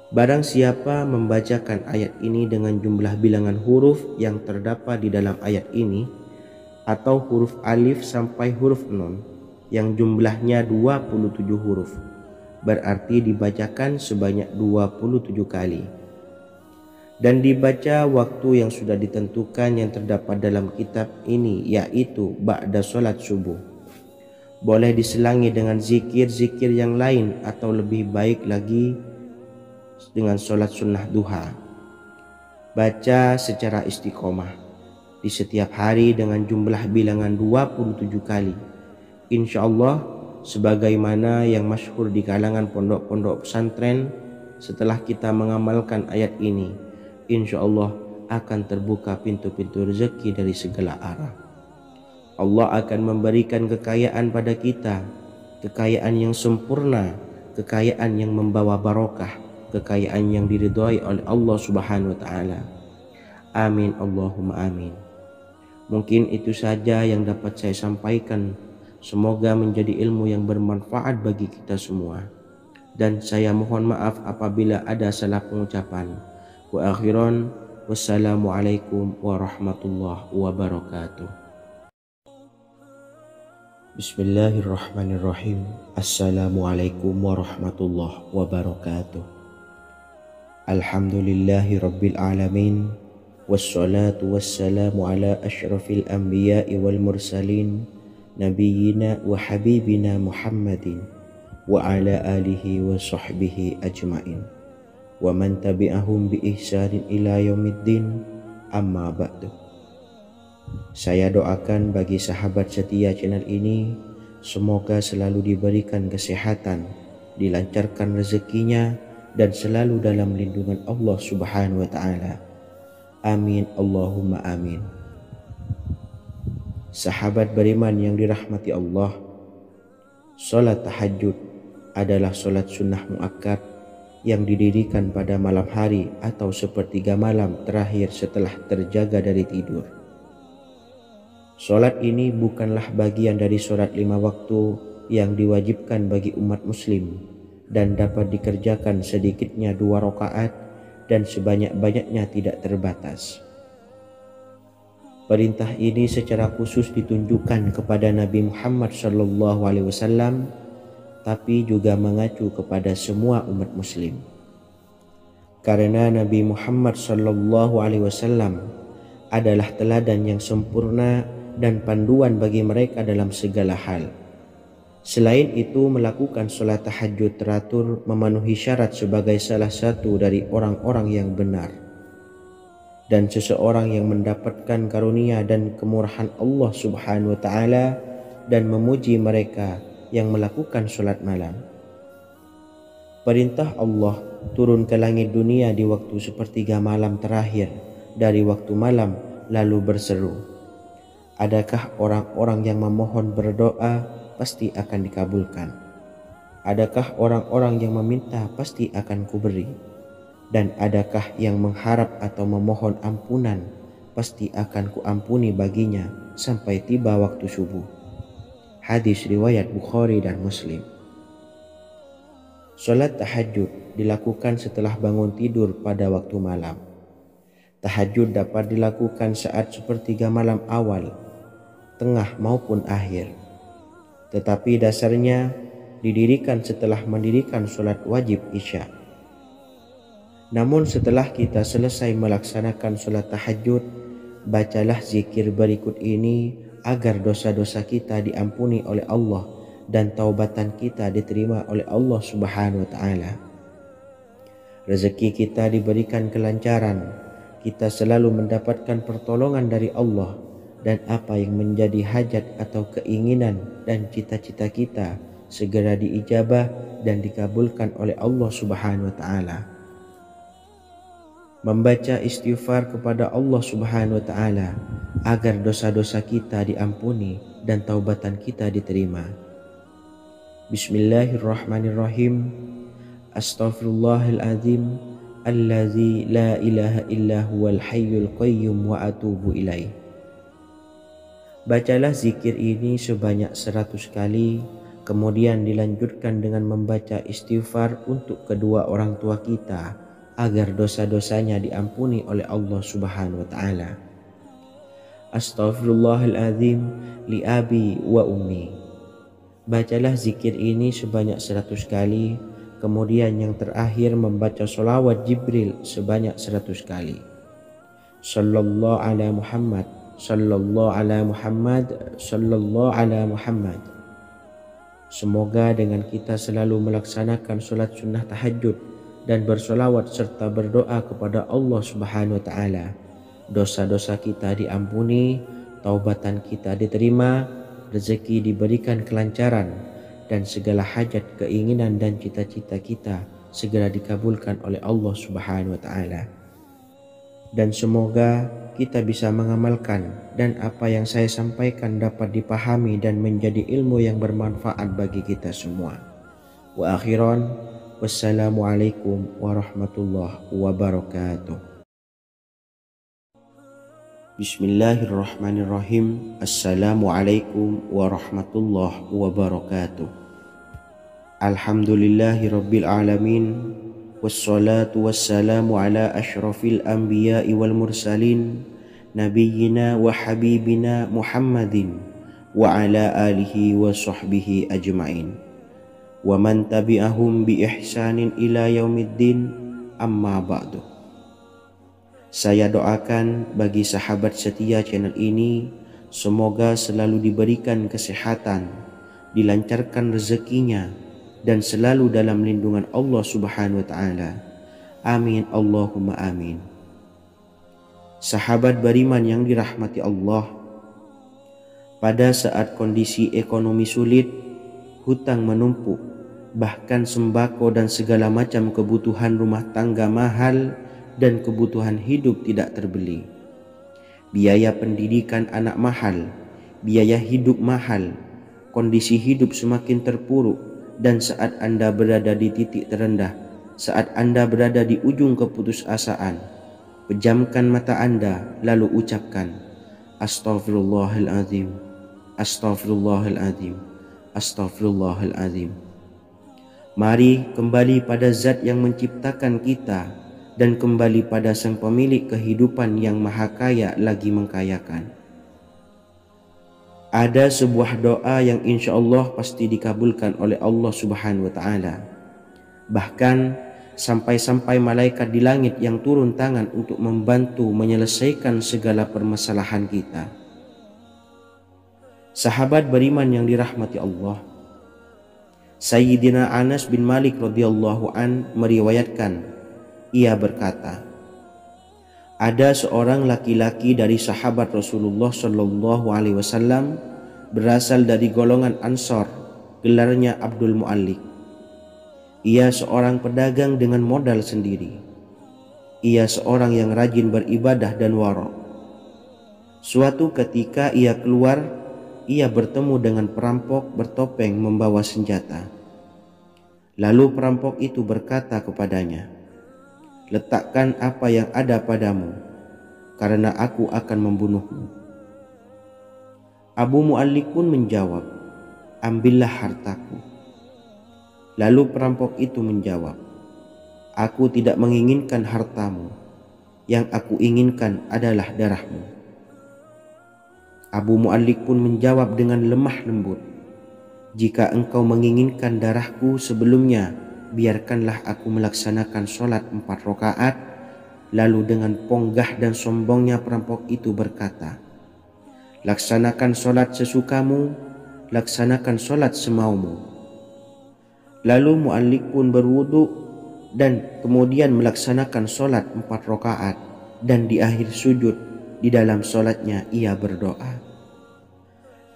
Barang siapa membacakan ayat ini dengan jumlah bilangan huruf yang terdapat di dalam ayat ini, atau huruf alif sampai huruf nun yang jumlahnya 27 huruf, berarti dibacakan sebanyak 27 kali. Dan dibaca waktu yang sudah ditentukan yang terdapat dalam kitab ini, yaitu ba'da sholat subuh. Boleh diselangi dengan zikir-zikir yang lain atau lebih baik lagi dengan sholat sunnah duha. Baca secara istiqomah di setiap hari dengan jumlah bilangan 27 kali. Insya Allah, sebagaimana yang masyhur di kalangan pondok-pondok pesantren, setelah kita mengamalkan ayat ini, insya Allah akan terbuka pintu-pintu rezeki dari segala arah. Allah akan memberikan kekayaan pada kita, kekayaan yang sempurna, kekayaan yang membawa barokah, kekayaan yang diridhai oleh Allah Subhanahu wa taala. Amin Allahumma amin. Mungkin itu saja yang dapat saya sampaikan. Semoga menjadi ilmu yang bermanfaat bagi kita semua. Dan saya mohon maaf apabila ada salah pengucapan. Wa akhiran, wassalamualaikum warahmatullahi wabarakatuh. Bismillahirrahmanirrahim. Assalamualaikum warahmatullahi wabarakatuh. Alhamdulillahi rabbil alamin. Wassalatu wassalamu ala asyrafil anbiya'i wal mursalin, nabiyyina wa habibina Muhammadin wa ala alihi wa sahbihi ajmain wa man tabi'ahum bi ihsanin ila yaumiddin, amma ba'du. Saya doakan bagi sahabat setia channel ini, semoga selalu diberikan kesehatan, dilancarkan rezekinya, dan selalu dalam lindungan Allah Subhanahu wa ta'ala. Amin Allahumma amin. Sahabat beriman yang dirahmati Allah, salat tahajud adalah salat sunnah muakkad yang didirikan pada malam hari atau sepertiga malam terakhir setelah terjaga dari tidur. Salat ini bukanlah bagian dari salat 5 waktu yang diwajibkan bagi umat muslim dan dapat dikerjakan sedikitnya 2 rakaat dan sebanyak-banyaknya tidak terbatas. Perintah ini secara khusus ditunjukkan kepada Nabi Muhammad SAW, tapi juga mengacu kepada semua umat muslim. Karena Nabi Muhammad SAW adalah teladan yang sempurna dan panduan bagi mereka dalam segala hal. Selain itu, melakukan sholat tahajud teratur memenuhi syarat sebagai salah satu dari orang-orang yang benar. Dan seseorang yang mendapatkan karunia dan kemurahan Allah Subhanahu wa ta'ala dan memuji mereka yang melakukan sholat malam. Perintah Allah turun ke langit dunia di waktu sepertiga malam terakhir dari waktu malam lalu berseru, adakah orang-orang yang memohon berdoa pasti akan dikabulkan? Adakah orang-orang yang meminta pasti akan kuberi? Dan adakah yang mengharap atau memohon ampunan pasti akan kuampuni baginya sampai tiba waktu subuh. Hadis riwayat Bukhari dan Muslim. Salat tahajud dilakukan setelah bangun tidur pada waktu malam. Tahajud dapat dilakukan saat sepertiga malam awal, tengah maupun akhir. tetapi dasarnya didirikan setelah mendirikan sholat wajib Isya. Namun setelah kita selesai melaksanakan sholat tahajud, bacalah zikir berikut ini agar dosa-dosa kita diampuni oleh Allah dan taubatan kita diterima oleh Allah Subhanahu wa Ta'ala. Rezeki kita diberikan kelancaran, kita selalu mendapatkan pertolongan dari Allah, dan apa yang menjadi hajat atau keinginan dan cita-cita kita segera diijabah dan dikabulkan oleh Allah Subhanahu wa Ta'ala. Membaca istighfar kepada Allah Subhanahu wa Ta'ala agar dosa-dosa kita diampuni dan taubatan kita diterima. Bismillahirrahmanirrahim. Astaghfirullahaladzim allazi la ilaha illa huwal hayyul qayyum wa atubu ilaih. Bacalah zikir ini sebanyak 100 kali, kemudian dilanjutkan dengan membaca istighfar untuk kedua orang tua kita agar dosa-dosanya diampuni oleh Allah Subhanahu wa Ta'ala. Astaghfirullahaladzim li abi wa ummi. Bacalah zikir ini sebanyak 100 kali, kemudian yang terakhir membaca sholawat Jibril sebanyak 100 kali. Sallallahu ala Muhammad, sallallahu ala Muhammad, sallallahu ala Muhammad. Semoga dengan kita selalu melaksanakan sholat sunnah tahajud dan bersolawat serta berdoa kepada Allah Subhanahu wa Ta'ala, dosa-dosa kita diampuni, taubatan kita diterima, rezeki diberikan kelancaran, dan segala hajat, keinginan dan cita-cita kita segera dikabulkan oleh Allah Subhanahu wa Ta'ala. Dan semoga kita bisa mengamalkan dan apa yang saya sampaikan dapat dipahami dan menjadi ilmu yang bermanfaat bagi kita semua. Wa akhiran, wassalamualaikum warahmatullahi wabarakatuh. Bismillahirrahmanirrahim. Assalamualaikum warahmatullahi wabarakatuh. Alhamdulillahi rabbil alamin, wassalatu wassalamu ala ashrafil anbiya'i wal mursalin, nabiyyina wa habibina Muhammadin wa ala alihi wa sahbihi ajma'in, wa man tabi'ahum bi ihsanin ila yaumiddin, amma ba'du. Saya doakan bagi sahabat setia channel ini, semoga selalu diberikan kesehatan, dilancarkan rezekinya, dan selalu dalam lindungan Allah Subhanahu wa Ta'ala. Amin Allahumma amin. Sahabat beriman yang dirahmati Allah, pada saat kondisi ekonomi sulit, hutang menumpuk, bahkan sembako dan segala macam kebutuhan rumah tangga mahal, dan kebutuhan hidup tidak terbeli. Biaya pendidikan anak mahal, biaya hidup mahal, kondisi hidup semakin terpuruk, dan saat Anda berada di titik terendah, saat Anda berada di ujung keputusasaan, pejamkan mata Anda lalu ucapkan Astaghfirullahaladzim, Astaghfirullahaladzim, Astaghfirullahaladzim. Mari kembali pada Zat yang menciptakan kita dan kembali pada Sang Pemilik kehidupan yang maha kaya lagi mengkayakan. Ada sebuah doa yang insya Allah pasti dikabulkan oleh Allah Subhanahu wa Ta'ala. Bahkan sampai-sampai malaikat di langit yang turun tangan untuk membantu menyelesaikan segala permasalahan kita. Sahabat beriman yang dirahmati Allah, Sayyidina Anas bin Malik radhiyallahu an meriwayatkan, ia berkata, ada seorang laki-laki dari sahabat Rasulullah Shallallahu Alaihi Wasallam berasal dari golongan Ansor, gelarnya Abdul Mu'allik. Ia seorang pedagang dengan modal sendiri. Ia seorang yang rajin beribadah dan wara'. Suatu ketika ia keluar, ia bertemu dengan perampok bertopeng membawa senjata. Lalu perampok itu berkata kepadanya, letakkan apa yang ada padamu, karena aku akan membunuhmu. Abu Mu'allik pun menjawab, ambillah hartaku. Lalu perampok itu menjawab, aku tidak menginginkan hartamu, yang aku inginkan adalah darahmu. Abu Mu'allik pun menjawab dengan lemah lembut, Jika engkau menginginkan darahku sebelumnya, biarkanlah aku melaksanakan sholat 4 rakaat. Lalu dengan ponggah dan sombongnya perampok itu berkata, laksanakan sholat sesukamu, laksanakan sholat semaumu. Lalu mu'allik pun berwudu dan kemudian melaksanakan sholat 4 rakaat, dan di akhir sujud di dalam sholatnya ia berdoa.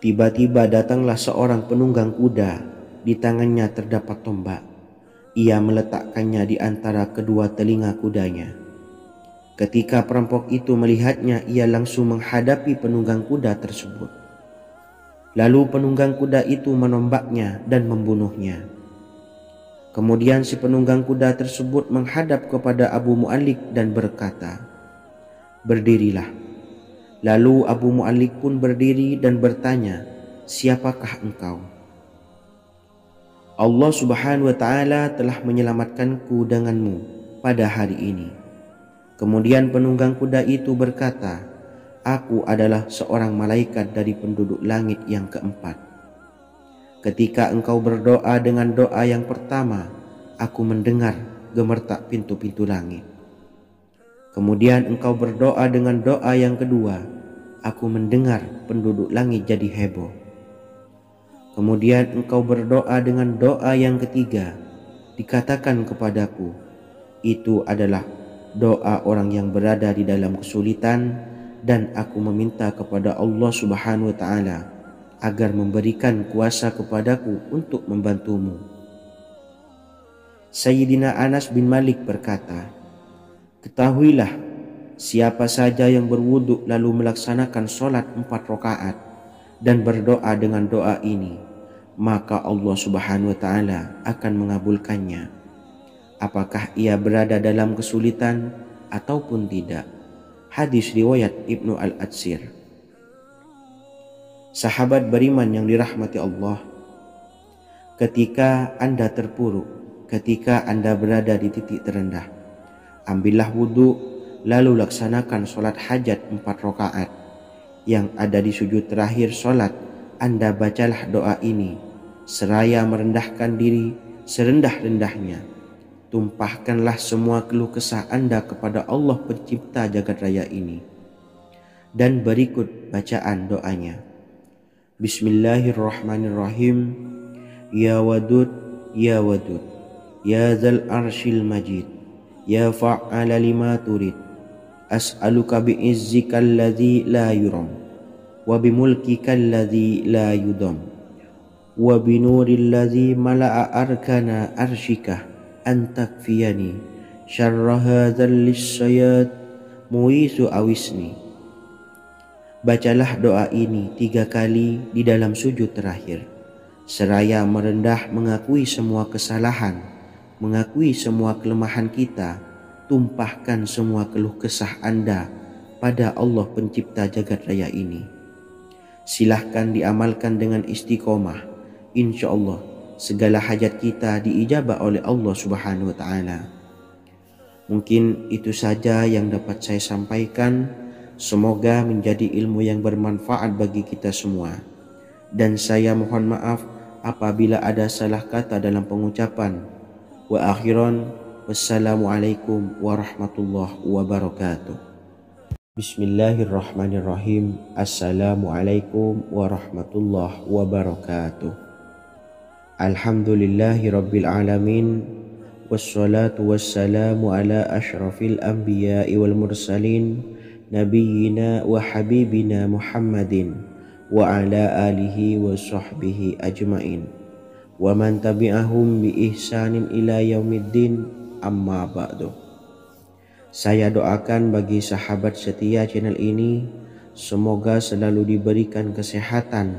Tiba-tiba datanglah seorang penunggang kuda, di tangannya terdapat tombak. Ia meletakkannya di antara kedua telinga kudanya. Ketika perampok itu melihatnya, ia langsung menghadapi penunggang kuda tersebut. Lalu penunggang kuda itu menombaknya dan membunuhnya. Kemudian si penunggang kuda tersebut menghadap kepada Abu Mu'allik dan berkata, berdirilah. Lalu Abu Mu'allik pun berdiri dan bertanya, siapakah engkau? Allah Subhanahu wa ta'ala telah menyelamatkanku denganmu pada hari ini. Kemudian penunggang kuda itu berkata, aku adalah seorang malaikat dari penduduk langit yang keempat. Ketika engkau berdoa dengan doa yang pertama, aku mendengar gemertak pintu-pintu langit. Kemudian engkau berdoa dengan doa yang kedua, aku mendengar penduduk langit jadi heboh. Kemudian engkau berdoa dengan doa yang ketiga, dikatakan kepadaku, itu adalah doa orang yang berada di dalam kesulitan, dan aku meminta kepada Allah Subhanahu wa ta'ala agar memberikan kuasa kepadaku untuk membantumu. Sayyidina Anas bin Malik berkata, ketahuilah, siapa saja yang berwudu lalu melaksanakan sholat 4 rakaat dan berdoa dengan doa ini, maka Allah Subhanahu wa ta'ala akan mengabulkannya, apakah ia berada dalam kesulitan ataupun tidak. Hadis riwayat Ibnu Al-Atsir. Sahabat beriman yang dirahmati Allah, ketika Anda terpuruk, ketika Anda berada di titik terendah, ambillah wudu, lalu laksanakan sholat hajat 4 rakaat. Yang ada di sujud terakhir sholat, Anda bacalah doa ini, seraya merendahkan diri serendah-rendahnya. Tumpahkanlah semua keluh kesah Anda kepada Allah pencipta jagat raya ini. Dan berikut bacaan doanya. Bismillahirrahmanirrahim. Ya Wadud, Ya Wadud, Ya Dzal Arsyil Majid, Ya Fa'ala lima turid, as'aluka bi'izzikal ladzi la yuram, wa bimulkikal ladzi la yudam, wa binuril ladzi mala'a arkana arsyikah, antakfiyani syarra hadzal lisyayat muisu awisni. Bacalah doa ini 3 kali di dalam sujud terakhir, seraya merendah mengakui semua kesalahan, mengakui semua kelemahan kita. Tumpahkan semua keluh kesah Anda pada Allah pencipta jagat raya ini. Silahkan diamalkan dengan istiqomah. Insya Allah segala hajat kita diijabah oleh Allah Subhanahu wa ta'ala. Mungkin itu saja yang dapat saya sampaikan. Semoga menjadi ilmu yang bermanfaat bagi kita semua. Dan saya mohon maaf apabila ada salah kata dalam pengucapan. Wa akhiran, wassalamualaikum warahmatullahi wabarakatuh. Bismillahirrahmanirrahim. Assalamualaikum warahmatullahi wabarakatuh. Alhamdulillahi rabbil alamin, wassalatu wassalamu ala ashrafil anbiya'i wal mursalin, nabiyyina wa habibina Muhammadin wa ala alihi wa sahbihi ajmain, wa man tabi'ahum bi ihsanin ila yaumiddin, amma ba'du. Saya doakan bagi sahabat setia channel ini, semoga selalu diberikan kesehatan,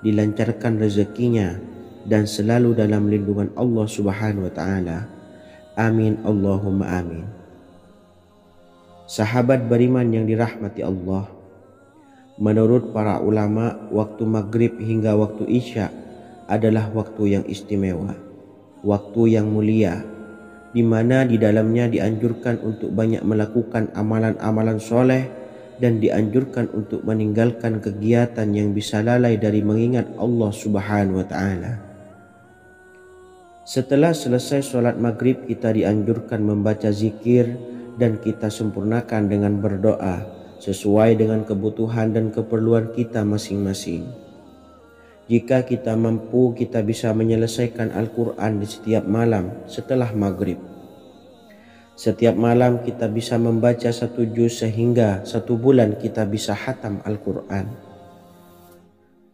dilancarkan rezekinya, dan selalu dalam lindungan Allah Subhanahu wa ta'ala. Amin Allahumma amin. Sahabat beriman yang dirahmati Allah, menurut para ulama, waktu maghrib hingga waktu isya adalah waktu yang istimewa, waktu yang mulia, di mana di dalamnya dianjurkan untuk banyak melakukan amalan-amalan soleh dan dianjurkan untuk meninggalkan kegiatan yang bisa lalai dari mengingat Allah Subhanahu wa taala. Setelah selesai sholat maghrib, kita dianjurkan membaca zikir dan kita sempurnakan dengan berdoa sesuai dengan kebutuhan dan keperluan kita masing-masing. Jika kita mampu, kita bisa menyelesaikan Al-Quran di setiap malam setelah maghrib. Setiap malam kita bisa membaca 1 juz sehingga 1 bulan kita bisa khatam Al-Quran.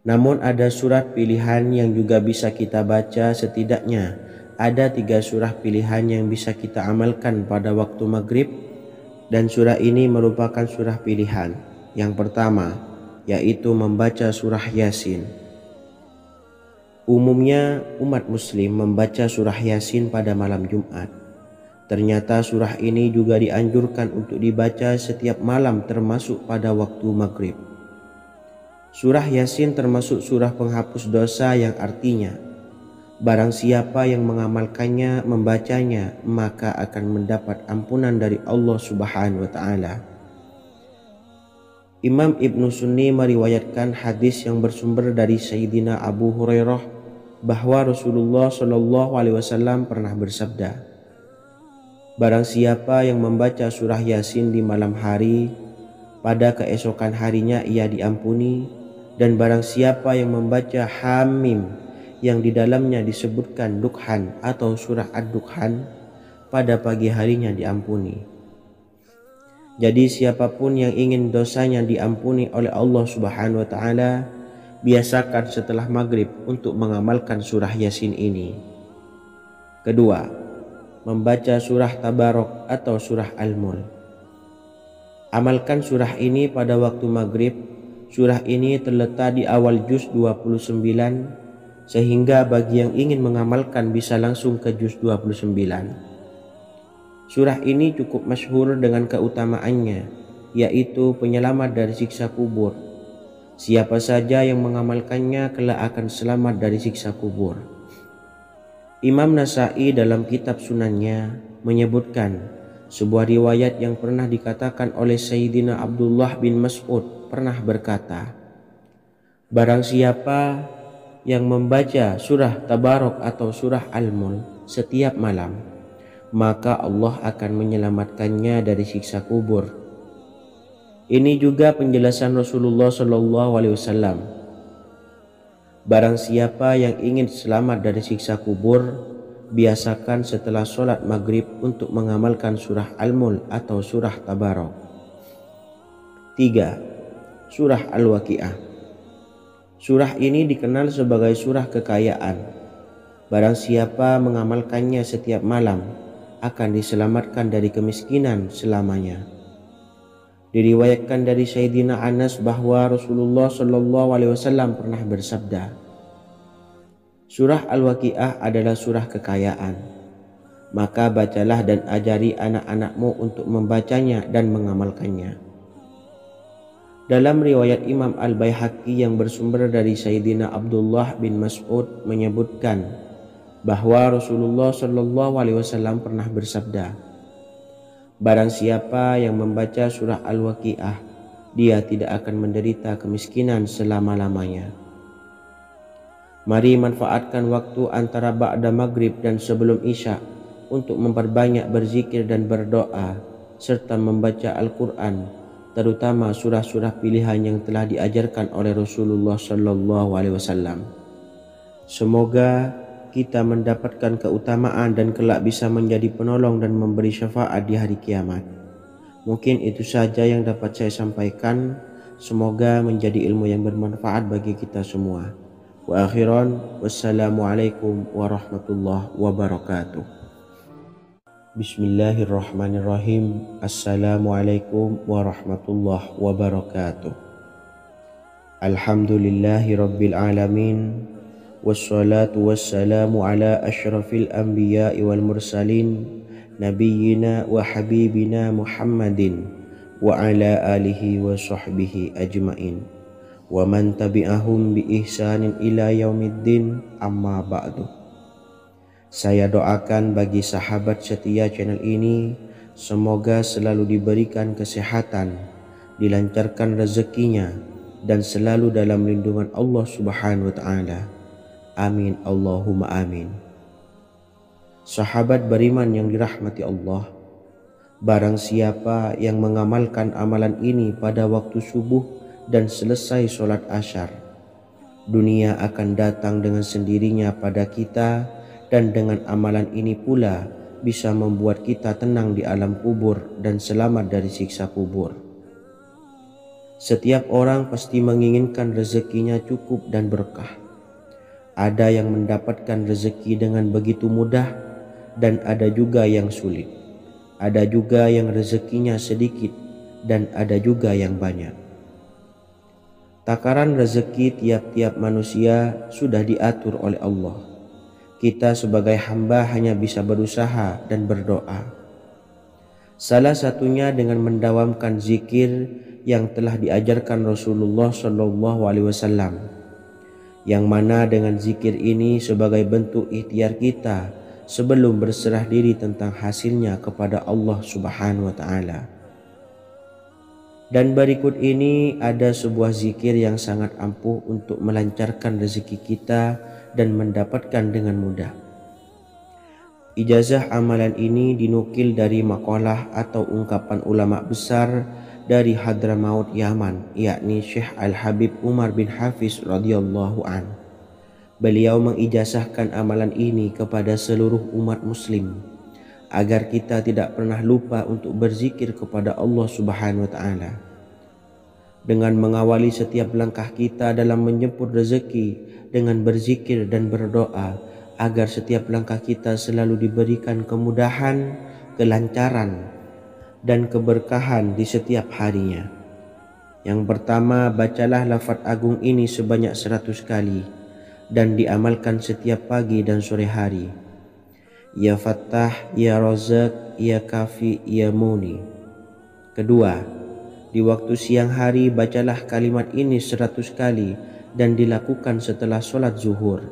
Namun ada surat pilihan yang juga bisa kita baca. Setidaknya ada 3 surah pilihan yang bisa kita amalkan pada waktu maghrib, dan surah ini merupakan surah pilihan. Yang pertama yaitu membaca surah Yasin. Umumnya umat muslim membaca surah Yasin pada malam Jumat. Ternyata surah ini juga dianjurkan untuk dibaca setiap malam termasuk pada waktu maghrib. Surah Yasin termasuk surah penghapus dosa yang artinya barang siapa yang mengamalkannya, membacanya, maka akan mendapat ampunan dari Allah Subhanahu wa taala. Imam Ibnu Sunni meriwayatkan hadis yang bersumber dari Sayyidina Abu Hurairah bahwa Rasulullah SAW pernah bersabda, barang siapa yang membaca surah Yasin di malam hari, pada keesokan harinya ia diampuni, dan barang siapa yang membaca Hamim yang di dalamnya disebutkan Dukhan atau surah Ad-Dukhan, pada pagi harinya diampuni. Jadi siapapun yang ingin dosanya diampuni oleh Allah Subhanahu wa taala, biasakan setelah maghrib untuk mengamalkan surah Yasin ini. Kedua, membaca surah Tabarok atau surah Al-Mulk. Amalkan surah ini pada waktu maghrib. Surah ini terletak di awal juz 29, sehingga bagi yang ingin mengamalkan bisa langsung ke juz 29. Surah ini cukup masyhur dengan keutamaannya, yaitu penyelamat dari siksa kubur. Siapa saja yang mengamalkannya kelak akan selamat dari siksa kubur. Imam Nasa'i dalam kitab Sunannya menyebutkan sebuah riwayat yang pernah dikatakan oleh Sayyidina Abdullah bin Mas'ud pernah berkata, barang siapa yang membaca surah Tabarok atau surah Al-Mulk setiap malam, maka Allah akan menyelamatkannya dari siksa kubur. Ini juga penjelasan Rasulullah SAW. Barang siapa yang ingin selamat dari siksa kubur, biasakan setelah sholat maghrib untuk mengamalkan surah Al-Mulk atau surah Tabarok. 3. Surah Al-Waqiah. Surah ini dikenal sebagai surah kekayaan. Barang siapa mengamalkannya setiap malam, akan diselamatkan dari kemiskinan selamanya. Diriwayatkan dari Sayyidina Anas bahwa Rasulullah SAW pernah bersabda, surah Al-Waqiah adalah surah kekayaan. Maka bacalah dan ajari anak-anakmu untuk membacanya dan mengamalkannya. Dalam riwayat Imam Al-Baihaqi yang bersumber dari Sayyidina Abdullah bin Mas'ud menyebutkan bahwa Rasulullah SAW pernah bersabda, barang siapa yang membaca surah Al-Waqiah, dia tidak akan menderita kemiskinan selama-lamanya. Mari manfaatkan waktu antara ba'da maghrib dan sebelum isya untuk memperbanyak berzikir dan berdoa, serta membaca Al-Quran, terutama surah-surah pilihan yang telah diajarkan oleh Rasulullah SAW. Semoga kita mendapatkan keutamaan dan kelak bisa menjadi penolong dan memberi syafaat di hari kiamat. Mungkin itu saja yang dapat saya sampaikan. Semoga menjadi ilmu yang bermanfaat bagi kita semua. Wa akhiran, wassalamualaikum warahmatullahi wabarakatuh. Bismillahirrahmanirrahim. Assalamualaikum warahmatullahi wabarakatuh. Alhamdulillahi rabbil alamin. Wassalatu wassalamu ala ashrafil anbiya'i wal mursalin, nabiyyina wa habibina Muhammadin wa ala alihi wa sahbihi ajma'in wa man tabi'ahum bi ihsanin ila yaumiddin, amma ba'du. Saya doakan bagi sahabat setia channel ini, semoga selalu diberikan kesehatan, dilancarkan rezekinya, dan selalu dalam lindungan Allah Subhanahu wa Ta'ala. Amin Allahumma amin. Sahabat beriman yang dirahmati Allah, barang siapa yang mengamalkan amalan ini pada waktu subuh dan selesai sholat asyar, dunia akan datang dengan sendirinya pada kita, dan dengan amalan ini pula bisa membuat kita tenang di alam kubur dan selamat dari siksa kubur. Setiap orang pasti menginginkan rezekinya cukup dan berkah. Ada yang mendapatkan rezeki dengan begitu mudah, dan ada juga yang sulit. Ada juga yang rezekinya sedikit, dan ada juga yang banyak. Takaran rezeki tiap-tiap manusia sudah diatur oleh Allah. Kita sebagai hamba hanya bisa berusaha dan berdoa. Salah satunya dengan mendawamkan zikir yang telah diajarkan Rasulullah SAW, yang mana dengan zikir ini sebagai bentuk ikhtiar kita sebelum berserah diri tentang hasilnya kepada Allah Subhanahu wa Ta'ala. Dan berikut ini ada sebuah zikir yang sangat ampuh untuk melancarkan rezeki kita dan mendapatkan dengan mudah. Ijazah amalan ini dinukil dari makalah atau ungkapan ulama besar dari Hadramaut Yaman, yakni Syekh Al-Habib Umar bin Hafiz radhiyallahu an. Beliau mengijazahkan amalan ini kepada seluruh umat muslim agar kita tidak pernah lupa untuk berzikir kepada Allah Subhanahu wa Ta'ala. Dengan mengawali setiap langkah kita dalam menjemput rezeki dengan berzikir dan berdoa agar setiap langkah kita selalu diberikan kemudahan, kelancaran, dan keberkahan di setiap harinya. Yang pertama, bacalah lafaz agung ini sebanyak 100 kali dan diamalkan setiap pagi dan sore hari. Ya Fattah, Ya Razak, Ya Kafi, Ya Muni. Kedua, di waktu siang hari bacalah kalimat ini 100 kali dan dilakukan setelah sholat zuhur.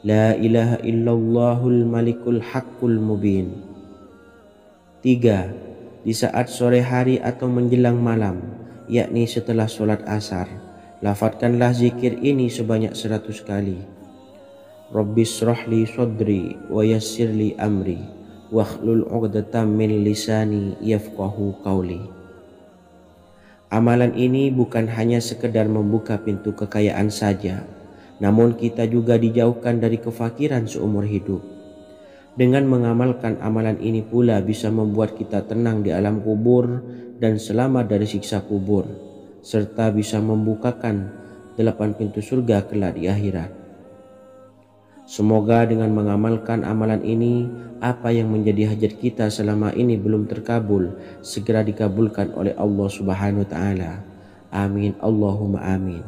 La ilaha illallahul malikul haqqul mubin. Tiga, di saat sore hari atau menjelang malam, yakni setelah sholat asar, lafadzkanlah zikir ini sebanyak 100 kali. Rabbis shrahli sodri wa yassirli amri wakhlul 'uqdatam min lisani yafqahu qawli. Amalan ini bukan hanya sekedar membuka pintu kekayaan saja, namun kita juga dijauhkan dari kefakiran seumur hidup. Dengan mengamalkan amalan ini pula bisa membuat kita tenang di alam kubur dan selamat dari siksa kubur, serta bisa membukakan 8 pintu surga kelak di akhirat. Semoga dengan mengamalkan amalan ini, apa yang menjadi hajat kita selama ini belum terkabul, segera dikabulkan oleh Allah Subhanahu wa Ta'ala. Amin Allahumma amin.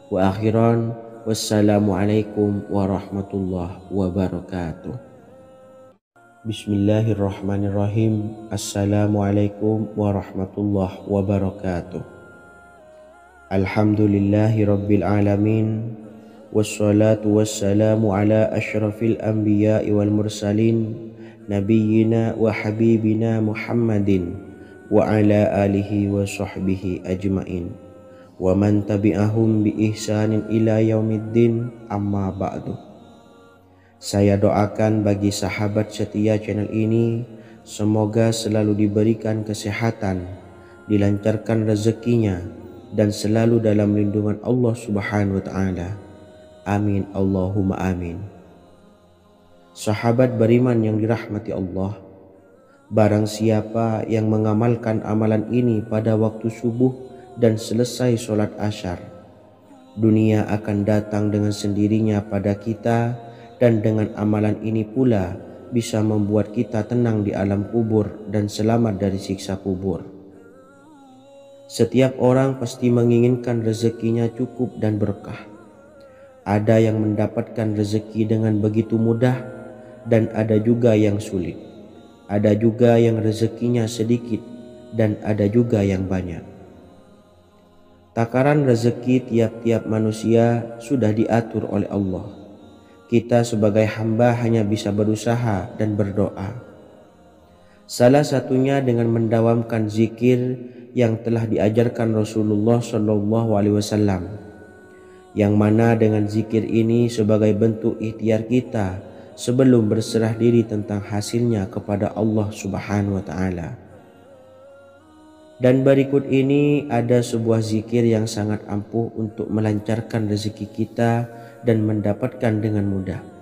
Wa akhiran, wassalamualaikum warahmatullahi wabarakatuh. Bismillahirrahmanirrahim. Assalamualaikum warahmatullahi wabarakatuh. Alhamdulillahi rabbil alamin. Wassalatu wassalamu ala ashrafil anbiya'i wal mursalin, nabiyyina wa habibina Muhammadin wa ala alihi wa sahbihi ajmain, wa man tabi'ahum bi ihsanin ila yaumiddin, amma ba'du. Saya doakan bagi sahabat setia channel ini, semoga selalu diberikan kesehatan, dilancarkan rezekinya, dan selalu dalam lindungan Allah Subhanahu wa Ta'ala. Amin Allahumma amin. Sahabat beriman yang dirahmati Allah, barang siapa yang mengamalkan amalan ini pada waktu subuh dan selesai sholat asyar, dunia akan datang dengan sendirinya pada kita, dan dengan amalan ini pula bisa membuat kita tenang di alam kubur dan selamat dari siksa kubur. Setiap orang pasti menginginkan rezekinya cukup dan berkah. Ada yang mendapatkan rezeki dengan begitu mudah, dan ada juga yang sulit. Ada juga yang rezekinya sedikit, dan ada juga yang banyak. Takaran rezeki tiap-tiap manusia sudah diatur oleh Allah. Kita sebagai hamba hanya bisa berusaha dan berdoa. Salah satunya dengan mendawamkan zikir yang telah diajarkan Rasulullah SAW, yang mana dengan zikir ini sebagai bentuk ikhtiar kita sebelum berserah diri tentang hasilnya kepada Allah Subhanahu wa taala. Dan berikut ini ada sebuah zikir yang sangat ampuh untuk melancarkan rezeki kita dan mendapatkan dengan mudah.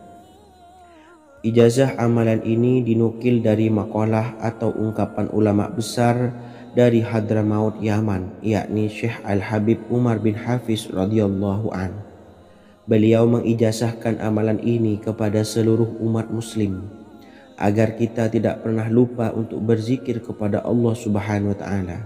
Ijazah amalan ini dinukil dari makalah atau ungkapan ulama besar dari Hadramaut Yaman, yakni Syekh Al-Habib Umar bin Hafiz radhiyallahu an. Beliau mengijazahkan amalan ini kepada seluruh umat muslim agar kita tidak pernah lupa untuk berzikir kepada Allah Subhanahu wa taala.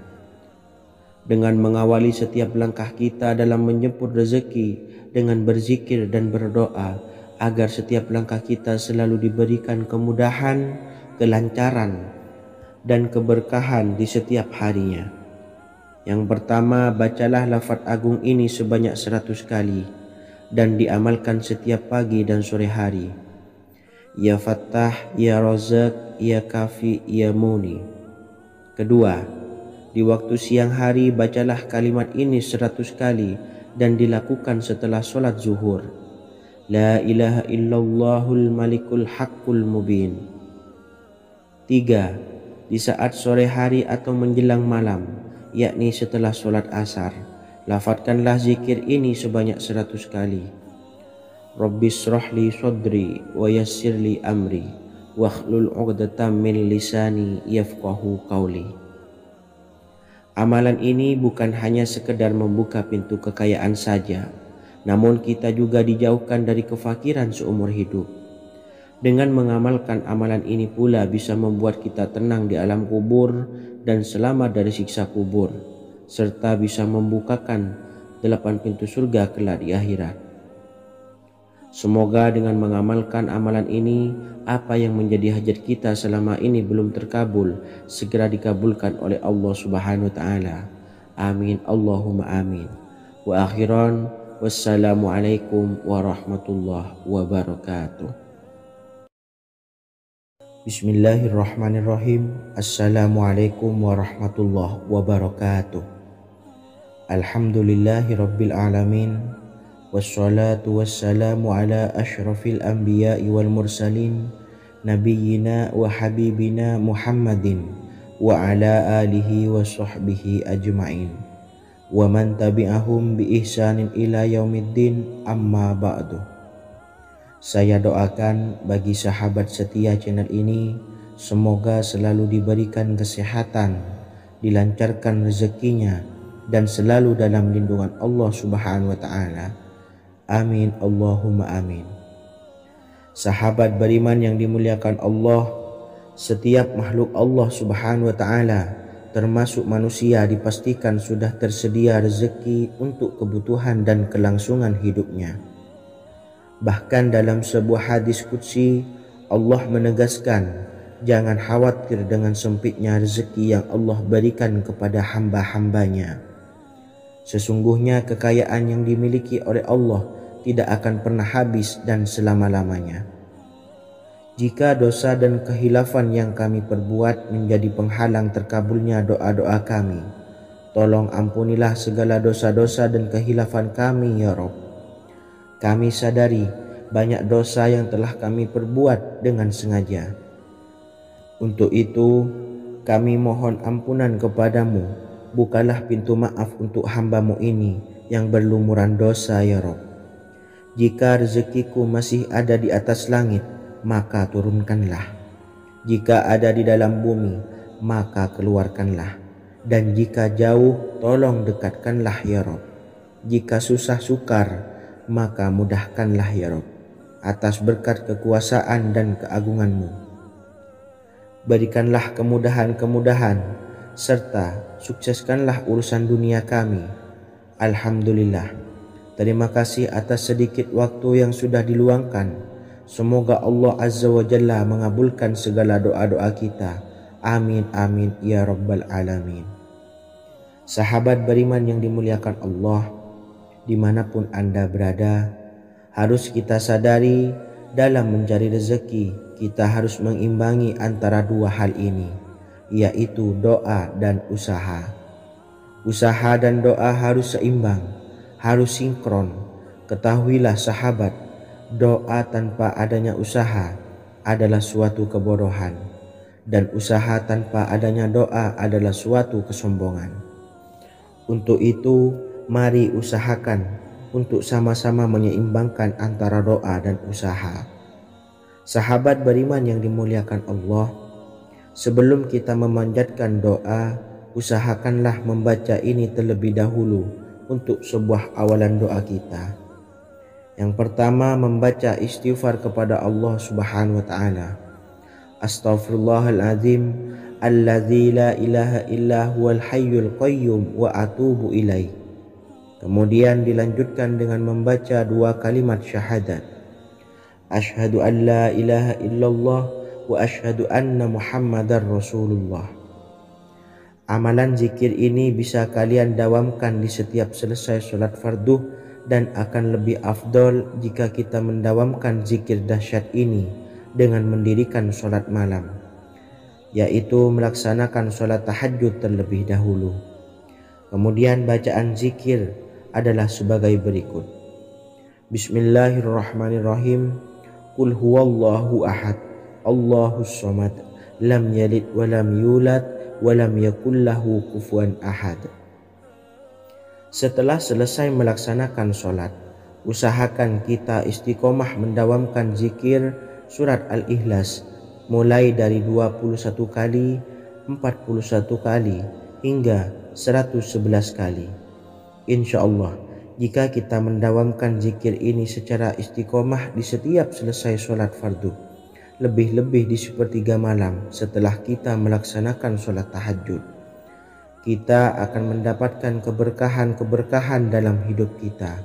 Dengan mengawali setiap langkah kita dalam menjemput rezeki dengan berzikir dan berdoa agar setiap langkah kita selalu diberikan kemudahan, kelancaran, dan keberkahan di setiap harinya. Yang pertama, bacalah lafaz agung ini sebanyak 100 kali dan diamalkan setiap pagi dan sore hari. Ya Fattah, Ya Razak, Ya Kafi, Ya Muni. Kedua, di waktu siang hari bacalah kalimat ini 100 kali dan dilakukan setelah sholat zuhur. La ilaha illallahul malikul haqqul mubin. 3. Di saat sore hari atau menjelang malam, yakni setelah sholat asar, lafadzkanlah zikir ini sebanyak 100 kali. Rabbishrahli sodri wa yassirli amri wakhlul 'uqdatam min lisani yafqahu qawli. Amalan ini bukan hanya sekedar membuka pintu kekayaan saja, namun kita juga dijauhkan dari kefakiran seumur hidup. Dengan mengamalkan amalan ini pula bisa membuat kita tenang di alam kubur dan selamat dari siksa kubur, serta bisa membukakan 8 pintu surga kelak di akhirat. Semoga dengan mengamalkan amalan ini, apa yang menjadi hajat kita selama ini belum terkabul, segera dikabulkan oleh Allah Subhanahu wa taala. Amin Allahumma amin. Wa akhiran, wassalamualaikum warahmatullahi wabarakatuh. Bismillahirrahmanirrahim. Assalamualaikum warahmatullahi wabarakatuh. Alhamdulillahi rabbil alamin. Wassalatu wassalamu ala ashrafil anbiya'i wal mursalin nabiyyina wa habibina Muhammadin wa ala alihi wa sahbihi ajma'in wa man tabi'ahum bi ihsanin ila yaumiddin, amma ba'du. Saya doakan bagi sahabat setia channel ini, semoga selalu diberikan kesehatan, dilancarkan rezekinya, dan selalu dalam lindungan Allah Subhanahu wa taala. Amin Allahumma amin. Sahabat beriman yang dimuliakan Allah, setiap makhluk Allah Subhanahu wa taala termasuk manusia dipastikan sudah tersedia rezeki untuk kebutuhan dan kelangsungan hidupnya. Bahkan dalam sebuah hadis qudsi, Allah menegaskan, jangan khawatir dengan sempitnya rezeki yang Allah berikan kepada hamba-hambanya. Sesungguhnya kekayaan yang dimiliki oleh Allah tidak akan pernah habis dan selama-lamanya. Jika dosa dan kehilafan yang kami perbuat menjadi penghalang terkabulnya doa-doa kami, tolong ampunilah segala dosa-dosa dan kehilafan kami ya Rabb. Kami sadari banyak dosa yang telah kami perbuat dengan sengaja. Untuk itu kami mohon ampunan kepadamu. Bukalah pintu maaf untuk hambamu ini yang berlumuran dosa ya Rabb. Jika rezekiku masih ada di atas langit, maka turunkanlah. Jika ada di dalam bumi, maka keluarkanlah. Dan jika jauh, tolong dekatkanlah ya Rabb. Jika susah sukar, maka mudahkanlah ya Rabb, atas berkat kekuasaan dan keagunganmu. Berikanlah kemudahan-kemudahan, serta sukseskanlah urusan dunia kami. Alhamdulillah. Terima kasih atas sedikit waktu yang sudah diluangkan. Semoga Allah Azza wa Jalla mengabulkan segala doa-doa kita. Amin amin ya rabbal alamin. Sahabat beriman yang dimuliakan Allah, dimanapun Anda berada, harus kita sadari dalam mencari rezeki, kita harus mengimbangi antara dua hal ini, yaitu doa dan usaha. Usaha dan doa harus seimbang, harus sinkron. Ketahuilah sahabat, doa tanpa adanya usaha adalah suatu kebodohan, dan usaha tanpa adanya doa adalah suatu kesombongan. Untuk itu, mari usahakan untuk sama-sama menyeimbangkan antara doa dan usaha. Sahabat beriman yang dimuliakan Allah, sebelum kita memanjatkan doa, usahakanlah membaca ini terlebih dahulu untuk sebuah awalan doa kita. Yang pertama, membaca istighfar kepada Allah Subhanahu wa taala. Astaghfirullahaladzim alladzi la ilaha illa huwal hayyul qayyum wa atubu ilaih. Kemudian dilanjutkan dengan membaca 2 kalimat syahadat. Asyhadu an la ilaha illallah wa asyhadu anna muhammadar rasulullah. Amalan zikir ini bisa kalian dawamkan di setiap selesai sholat fardu, dan akan lebih afdol jika kita mendawamkan zikir dahsyat ini dengan mendirikan sholat malam, yaitu melaksanakan sholat tahajud terlebih dahulu. Kemudian bacaan zikir adalah sebagai berikut. Bismillahirrahmanirrahim. Qul huwallahu ahad, Allahus samad, lam yalid wa lam yulad wa lam yakul lahu kufuwan ahad. Setelah selesai melaksanakan sholat, usahakan kita istiqomah mendawamkan zikir surat Al-Ikhlas mulai dari 21 kali, 41 kali, hingga 111 kali. Insya Allah, jika kita mendawamkan zikir ini secara istiqomah di setiap selesai sholat fardu, lebih-lebih di sepertiga malam setelah kita melaksanakan sholat tahajud, kita akan mendapatkan keberkahan-keberkahan dalam hidup kita.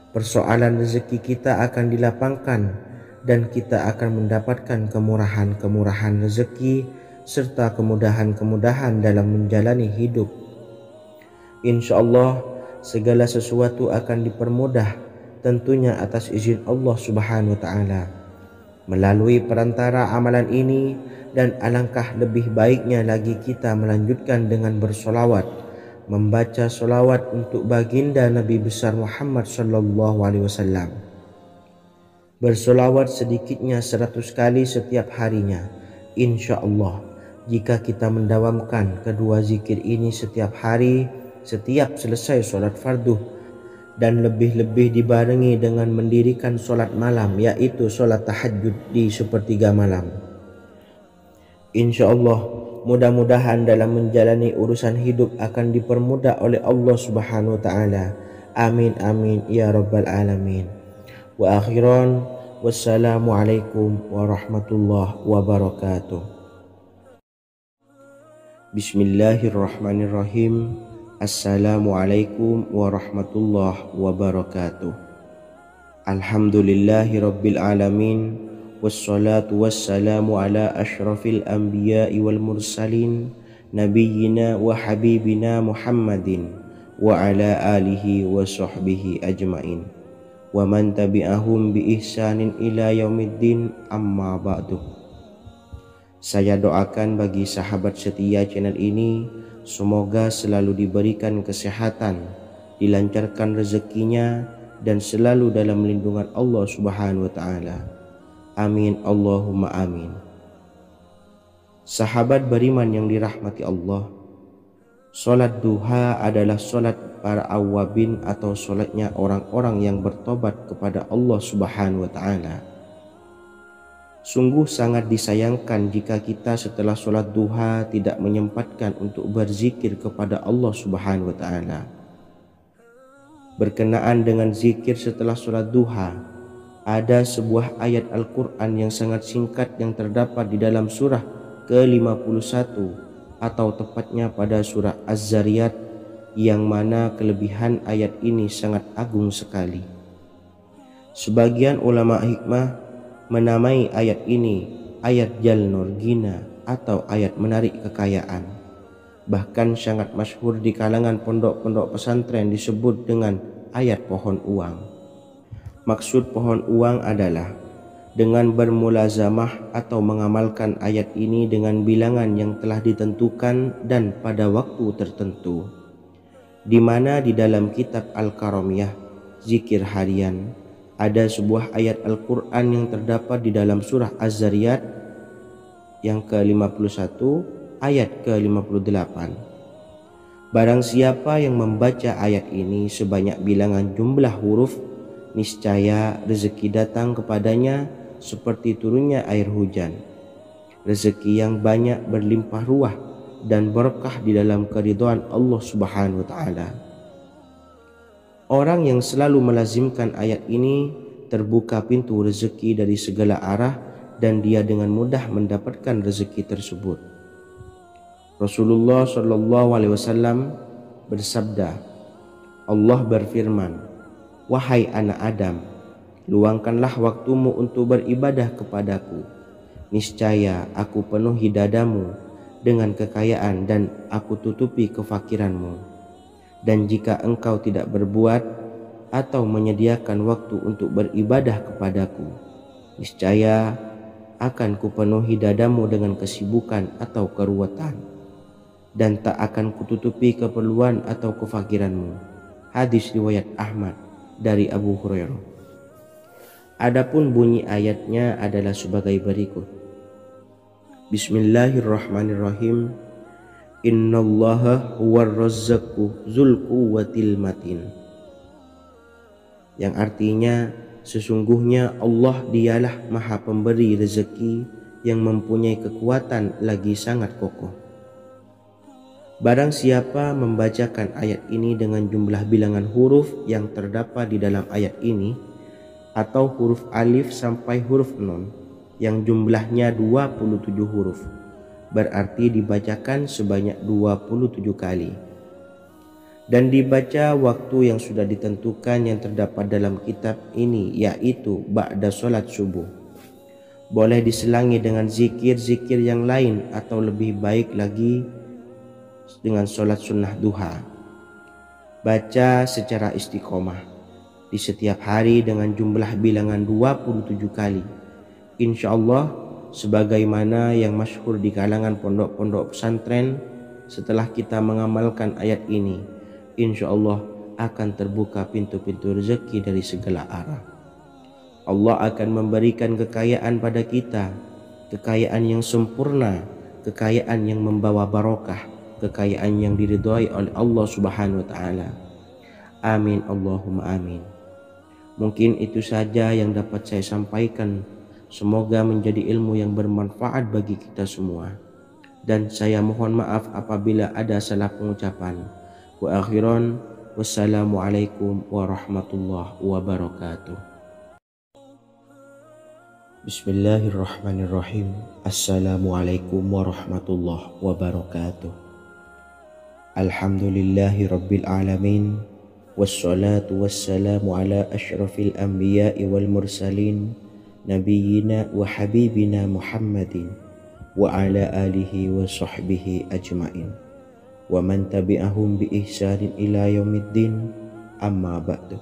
Persoalan rezeki kita akan dilapangkan, dan kita akan mendapatkan kemurahan-kemurahan rezeki serta kemudahan-kemudahan dalam menjalani hidup. Insya Allah, segala sesuatu akan dipermudah, tentunya atas izin Allah Subhanahu wa taala. Melalui perantara amalan ini, dan alangkah lebih baiknya lagi kita melanjutkan dengan bersolawat, membaca solawat untuk baginda Nabi besar Muhammad sallallahu alaihi wasallam. Bersolawat sedikitnya 100 kali setiap harinya. Insya Allah, jika kita mendawamkan kedua zikir ini setiap hari, setiap selesai sholat fardu, dan lebih-lebih dibarengi dengan mendirikan sholat malam, yaitu sholat tahajud di sepertiga malam, insya Allah, mudah-mudahan dalam menjalani urusan hidup akan dipermudah oleh Allah Subhanahu wa taala. Amin amin ya rabbal alamin. Wa akhiran, wassalamualaikum warahmatullahi wabarakatuh. Bismillahirrahmanirrahim. Assalamualaikum warahmatullahi wabarakatuh. Alhamdulillahi rabbil alamin. Wassalatu wassalamu ala ashrafil anbiya'i wal mursalin, nabiyyina wa habibina Muhammadin wa ala alihi wa sahbihi ajmain, wa man tabi'ahum bi ihsanin ila yaumiddin, amma ba'du. Saya doakan bagi sahabat setia channel ini, semoga selalu diberikan kesehatan, dilancarkan rezekinya, dan selalu dalam lindungan Allah Subhanahu wa taala. Amin Allahumma amin. Sahabat beriman yang dirahmati Allah, sholat duha adalah sholat para awabin atau sholatnya orang-orang yang bertobat kepada Allah Subhanahu wa ta'ala. Sungguh sangat disayangkan jika kita setelah sholat duha tidak menyempatkan untuk berzikir kepada Allah Subhanahu wa ta'ala. Berkenaan dengan zikir setelah sholat duha, ada sebuah ayat Al-Quran yang sangat singkat yang terdapat di dalam surah ke-51, atau tepatnya pada surah Az-Zariyat, yang mana kelebihan ayat ini sangat agung sekali. Sebagian ulama hikmah menamai ayat ini ayat Jalnur Gina atau ayat menarik kekayaan. Bahkan sangat masyhur di kalangan pondok-pondok pesantren disebut dengan ayat pohon uang. Maksud pohon uang adalah dengan bermulazamah atau mengamalkan ayat ini dengan bilangan yang telah ditentukan dan pada waktu tertentu, di mana di dalam kitab Al-Karamiyah zikir harian ada sebuah ayat Al-Quran yang terdapat di dalam surah Az-Zariyat yang ke-51 ayat ke-58. Barang siapa yang membaca ayat ini sebanyak bilangan jumlah huruf, niscaya rezeki datang kepadanya seperti turunnya air hujan, rezeki yang banyak berlimpah ruah dan berkah di dalam keridhaan Allah Subhanahu wa taala. Orang yang selalu melazimkan ayat ini terbuka pintu rezeki dari segala arah dan dia dengan mudah mendapatkan rezeki tersebut. Rasulullah Shallallahu Alaihi Wasallam bersabda, Allah berfirman, wahai anak Adam, luangkanlah waktumu untuk beribadah kepadaku. Niscaya aku penuhi dadamu dengan kekayaan dan aku tutupi kefakiranmu. Dan jika engkau tidak berbuat atau menyediakan waktu untuk beribadah kepadaku, niscaya akan kupenuhi dadamu dengan kesibukan atau keruwetan, dan tak akan kututupi keperluan atau kefakiranmu. Hadis riwayat Ahmad dari Abu Hurairah. Adapun bunyi ayatnya adalah sebagai berikut. Bismillahirrahmanirrahim. Innallaha huwar razzaqu dzul quwwatil matin. Yang artinya, sesungguhnya Allah dialah maha pemberi rezeki yang mempunyai kekuatan lagi sangat kokoh. Barang siapa membacakan ayat ini dengan jumlah bilangan huruf yang terdapat di dalam ayat ini, atau huruf alif sampai huruf nun yang jumlahnya 27 huruf, berarti dibacakan sebanyak 27 kali, dan dibaca waktu yang sudah ditentukan yang terdapat dalam kitab ini, yaitu ba'da sholat subuh. Boleh diselangi dengan zikir-zikir yang lain atau lebih baik lagi dengan sholat sunnah duha. Baca secara istiqomah di setiap hari dengan jumlah bilangan 27 kali. Insya Allah, sebagaimana yang masyhur di kalangan pondok-pondok pesantren, setelah kita mengamalkan ayat ini, insya Allah akan terbuka pintu-pintu rezeki dari segala arah. Allah akan memberikan kekayaan pada kita, kekayaan yang sempurna, kekayaan yang membawa barokah, kekayaan yang diridhai oleh Allah Subhanahu wa taala. Amin Allahumma amin. Mungkin itu saja yang dapat saya sampaikan. Semoga menjadi ilmu yang bermanfaat bagi kita semua. Dan saya mohon maaf apabila ada salah pengucapan. Wa akhiran, wassalamualaikum warahmatullahi wabarakatuh. Bismillahirrahmanirrahim. Assalamualaikum warahmatullahi wabarakatuh. Alhamdulillahi rabbil alamin. Wassalatu wassalamu ala ashrafil anbiya'i wal mursalin, Nabiyyina wa habibina Muhammadin wa ala alihi wa sahbihi ajmain wa man tabi'ahum bi ihsanin ila yaumiddin, amma ba'du.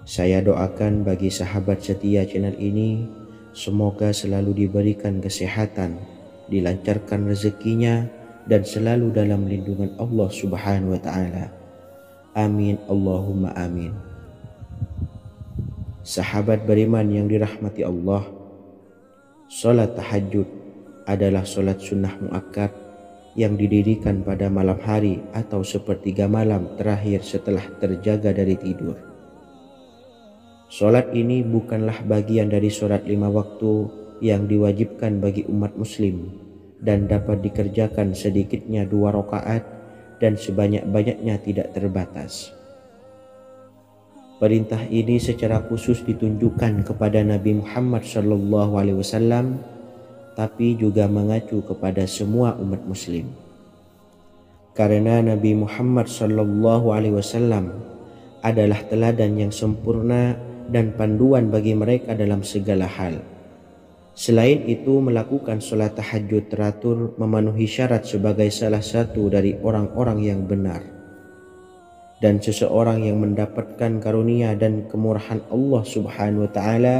Saya doakan bagi sahabat setia channel ini, semoga selalu diberikan kesehatan, dilancarkan rezekinya, dan selalu dalam lindungan Allah Subhanahu wa ta'ala. Amin Allahumma amin. Sahabat beriman yang dirahmati Allah, sholat tahajud adalah sholat sunnah muakkad yang didirikan pada malam hari atau sepertiga malam terakhir setelah terjaga dari tidur. Sholat ini bukanlah bagian dari sholat 5 waktu yang diwajibkan bagi umat muslim dan dapat dikerjakan sedikitnya 2 rakaat dan sebanyak-banyaknya tidak terbatas. Perintah ini secara khusus ditunjukkan kepada Nabi Muhammad SAW, tapi juga mengacu kepada semua umat muslim. Karena Nabi Muhammad SAW adalah teladan yang sempurna dan panduan bagi mereka dalam segala hal. Selain itu, melakukan sholat tahajud teratur memenuhi syarat sebagai salah satu dari orang-orang yang benar. Dan seseorang yang mendapatkan karunia dan kemurahan Allah Subhanahu wa ta'ala